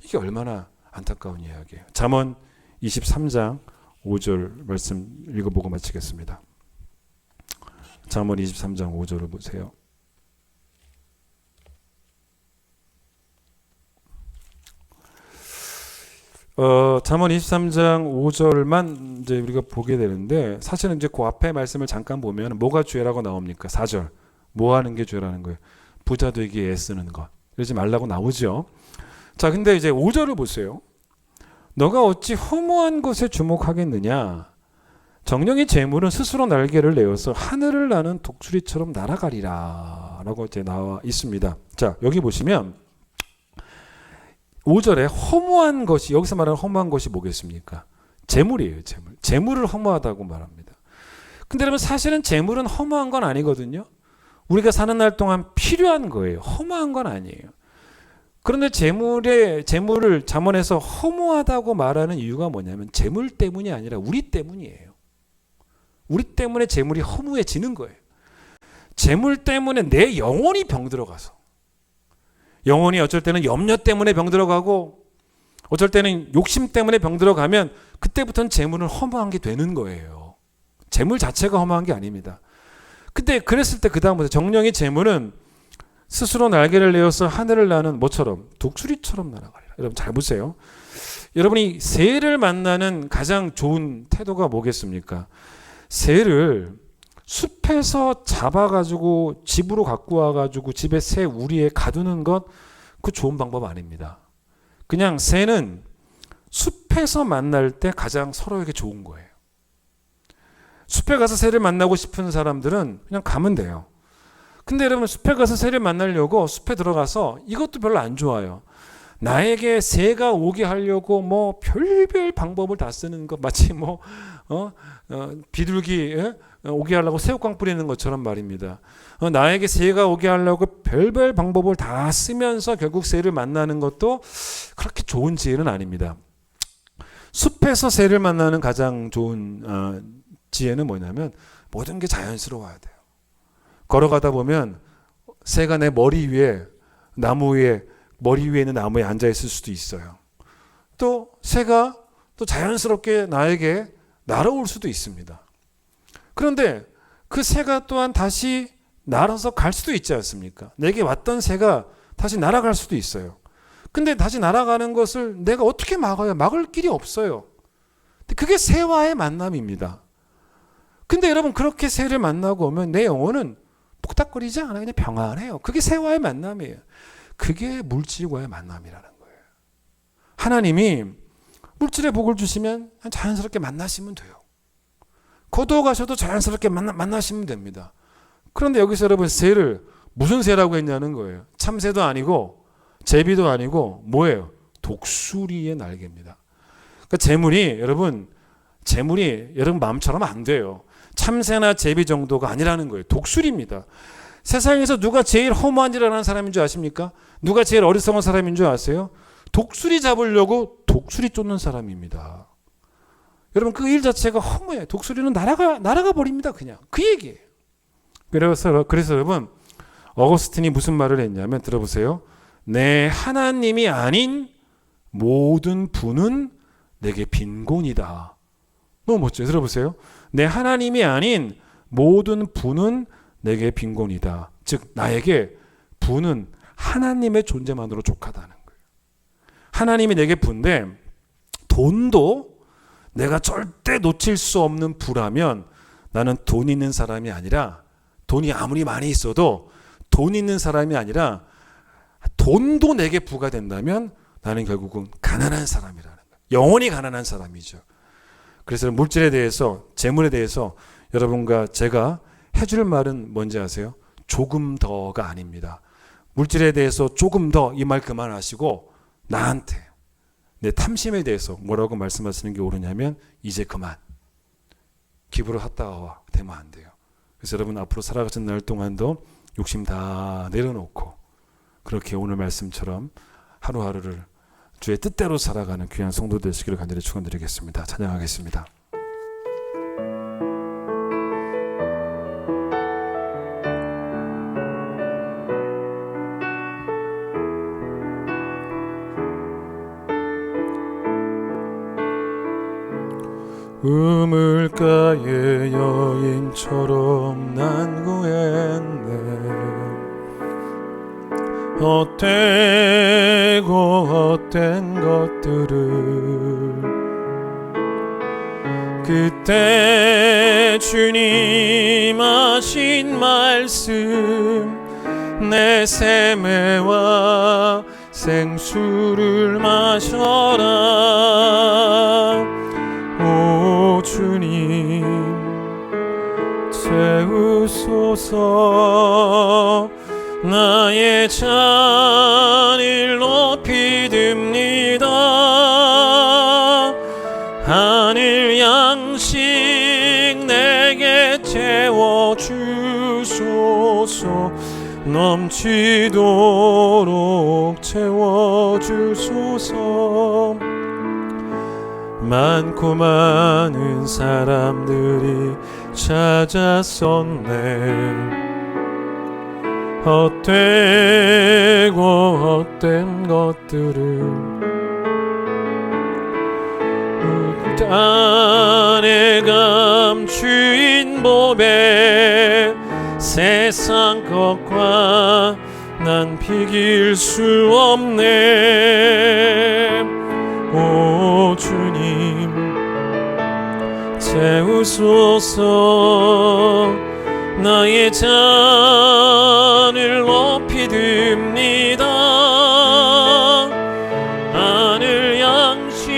이게 얼마나 안타까운 이야기예요. 잠언 23장 5절 말씀 읽어보고 마치겠습니다. 잠언 23장 5절을 보세요. 잠언 23장 5절만 이제 우리가 보게 되는데, 사실은 이제 그 앞에 말씀을 잠깐 보면 뭐가 죄라고 나옵니까? 4절. 뭐 하는 게 죄라는 거예요? 부자 되기에 애쓰는 것. 그러지 말라고 나오죠. 자, 근데 이제 5절을 보세요. 너가 어찌 허무한 것에 주목하겠느냐? 정령의 재물은 스스로 날개를 내어서 하늘을 나는 독수리처럼 날아가리라 라고 이제 나와 있습니다. 자, 여기 보시면 5절에 허무한 것이, 여기서 말하는 허무한 것이 뭐겠습니까? 재물이에요. 재물. 재물을 허무하다고 말합니다. 근데 여러분, 사실은 재물은 허무한 건 아니거든요. 우리가 사는 날 동안 필요한 거예요. 허무한 건 아니에요. 그런데 재물을 잠언에서 허무하다고 말하는 이유가 뭐냐면 재물 때문이 아니라 우리 때문이에요. 우리 때문에 재물이 허무해지는 거예요. 재물 때문에 내 영혼이 병들어가서, 영혼이 어쩔 때는 염려 때문에 병들어가고 어쩔 때는 욕심 때문에 병들어가면 그때부터는 재물은 허무한 게 되는 거예요. 재물 자체가 허무한 게 아닙니다. 근데 그랬을 때 그 다음부터 정령의 재물은 스스로 날개를 내어서 하늘을 나는 뭐처럼? 독수리처럼 날아가리라. 여러분 잘 보세요. 여러분이 새를 만나는 가장 좋은 태도가 뭐겠습니까? 새를 숲에서 잡아가지고 집으로 갖고 와가지고 집에 새 우리에 가두는 것, 그 좋은 방법 아닙니다. 그냥 새는 숲에서 만날 때 가장 서로에게 좋은 거예요. 숲에 가서 새를 만나고 싶은 사람들은 그냥 가면 돼요. 근데 여러분, 숲에 가서 새를 만나려고 숲에 들어가서 이것도 별로 안 좋아요. 나에게 새가 오게 하려고 뭐 별별 방법을 다 쓰는 것, 마치 뭐 비둘기 오게 하려고 새우깡 뿌리는 것처럼 말입니다. 나에게 새가 오게 하려고 별별 방법을 다 쓰면서 결국 새를 만나는 것도 그렇게 좋은 지혜는 아닙니다. 숲에서 새를 만나는 가장 좋은 지혜는 뭐냐면 모든 게 자연스러워야 돼요. 걸어가다 보면 새가 내 머리 위에, 나무 위에, 머리 위에 있는 나무에 앉아 있을 수도 있어요. 또 새가 또 자연스럽게 나에게 날아올 수도 있습니다. 그런데 그 새가 또한 다시 날아서 갈 수도 있지 않습니까? 내게 왔던 새가 다시 날아갈 수도 있어요. 근데 다시 날아가는 것을 내가 어떻게 막아요? 막을 길이 없어요. 그게 새와의 만남입니다. 근데 여러분, 그렇게 새를 만나고 오면 내 영혼은 뚝딱거리지 않아요. 그냥 평안해요. 그게 새와의 만남이에요. 그게 물질과의 만남이라는 거예요. 하나님이 물질의 복을 주시면 자연스럽게 만나시면 돼요. 거두어 가셔도 자연스럽게 만나시면 됩니다. 그런데 여기서 여러분, 새를 무슨 새라고 했냐는 거예요. 참새도 아니고 제비도 아니고 뭐예요? 독수리의 날개입니다. 그러니까 재물이 여러분 마음처럼 안 돼요. 참새나 제비 정도가 아니라는 거예요. 독수리입니다. 세상에서 누가 제일 허무한 일을 하는 사람인 줄 아십니까? 누가 제일 어리석은 사람인 줄 아세요? 독수리 잡으려고 독수리 쫓는 사람입니다. 여러분, 그 일 자체가 허무해요. 독수리는 날아가 버립니다. 그냥 그 얘기예요. 그래서 여러분, 어거스틴이 무슨 말을 했냐면, 들어보세요. 내 하나님이 아닌 모든 분은 내게 빈곤이다. 너무 멋져요. 들어보세요. 내 하나님이 아닌 모든 분은 내게 빈곤이다. 즉 나에게 부는 하나님의 존재만으로 족하다는 거예요. 하나님이 내게 부인데, 돈도 내가 절대 놓칠 수 없는 부라면 나는 돈 있는 사람이 아니라, 돈이 아무리 많이 있어도 돈 있는 사람이 아니라 돈도 내게 부가 된다면 나는 결국은 가난한 사람이라는 거예요. 영원히 가난한 사람이죠. 그래서 물질에 대해서, 재물에 대해서 여러분과 제가 해줄 말은 뭔지 아세요? 조금 더가 아닙니다. 물질에 대해서 조금 더 이 말 그만하시고 나한테, 내 탐심에 대해서 뭐라고 말씀하시는 게 옳으냐면, 이제 그만. 기부를 했다가 되면 안 돼요. 그래서 여러분, 앞으로 살아가는 날 동안도 욕심 다 내려놓고 그렇게 오늘 말씀처럼 하루하루를 주의 뜻대로 살아가는 귀한 성도 되시기를 간절히 축원드리겠습니다. 찬양하겠습니다. 우물가의 여인처럼 난 구했네. 헛되고 헛된 것들을 그때 주님 하신 말씀 내 세매와 생수를 마셔라. 오 주님 채우소서. 나의 잔을 높이 듭니다. 하늘 양식 내게 채워주소서. 넘치도록 채워주소서. 많고 많은 사람들이 찾아섰네. 헛되고 헛된 것들을 안에 감추인 법에 세상 것과 난 비길 수 없네. 오 주님 채우소서. 나의 잔을 높이 듭니다. 하늘 양식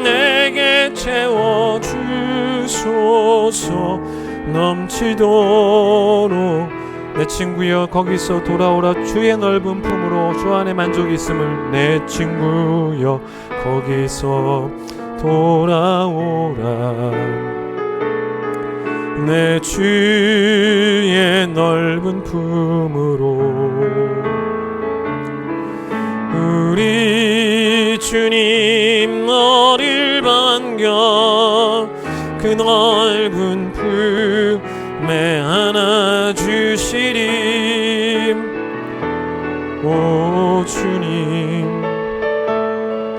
내게 채워주소서. 넘치도록. 내 친구여 거기서 돌아오라. 주의 넓은 품으로 주 안에 만족이 있음을. 내 친구여 거기서 돌아오라. 내 주의 넓은 품으로. 우리 주님 너를 반겨 그 넓은 품에 안아주시리. 오 주님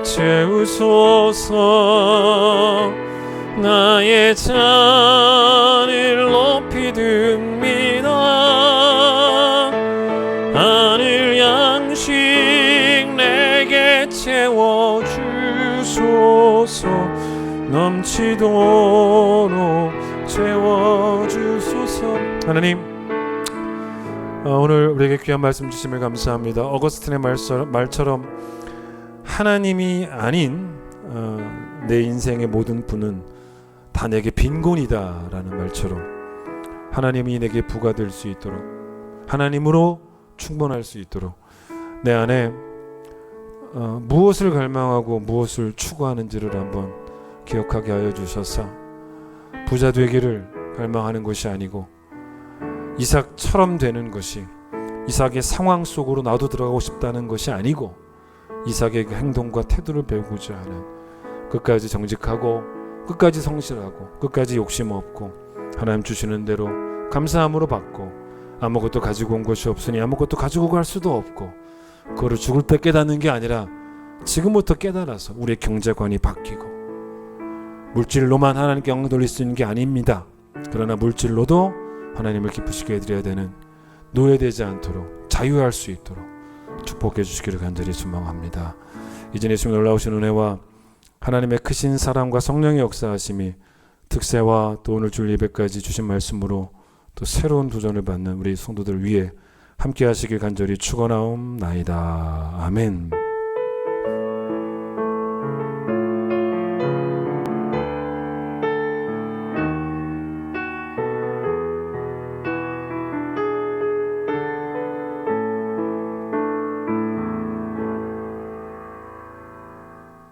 채우소서. 나의 잔을 높이 듭니다. 하늘 양식 내게 채워주소서. 넘치도록 채워주소서. 하나님, 오늘 우리에게 귀한 말씀 주심을 감사합니다. 어거스틴의 말처럼 하나님이 아닌 내 인생의 모든 분은 다 내게 빈곤이다 라는 말처럼 하나님이 내게 부과될 수 있도록, 하나님으로 충분할 수 있도록 내 안에 무엇을 갈망하고 무엇을 추구하는지를 한번 기억하게 하여 주셔서 부자 되기를 갈망하는 것이 아니고 이삭처럼 되는 것이, 이삭의 상황 속으로 나도 들어가고 싶다는 것이 아니고 이삭의 그 행동과 태도를 배우고자 하는, 끝까지 정직하고 끝까지 성실하고 끝까지 욕심 없고 하나님 주시는 대로 감사함으로 받고, 아무것도 가지고 온 것이 없으니 아무것도 가지고 갈 수도 없고, 그거를 죽을 때 깨닫는 게 아니라 지금부터 깨달아서 우리의 경제관이 바뀌고, 물질로만 하나님께 영광 돌릴 수 있는 게 아닙니다. 그러나 물질로도 하나님을 기쁘시게 해드려야 되는, 노예되지 않도록 자유할 수 있도록 축복해 주시기를 간절히 소망합니다. 이제 예수님 놀라우신 은혜와 하나님의 크신 사랑과 성령의 역사하심이 특세와 또 오늘 주일 예배까지 주신 말씀으로 또 새로운 도전을 받는 우리 성도들 위해 함께 하시길 간절히 축원하옵나이다. 아멘.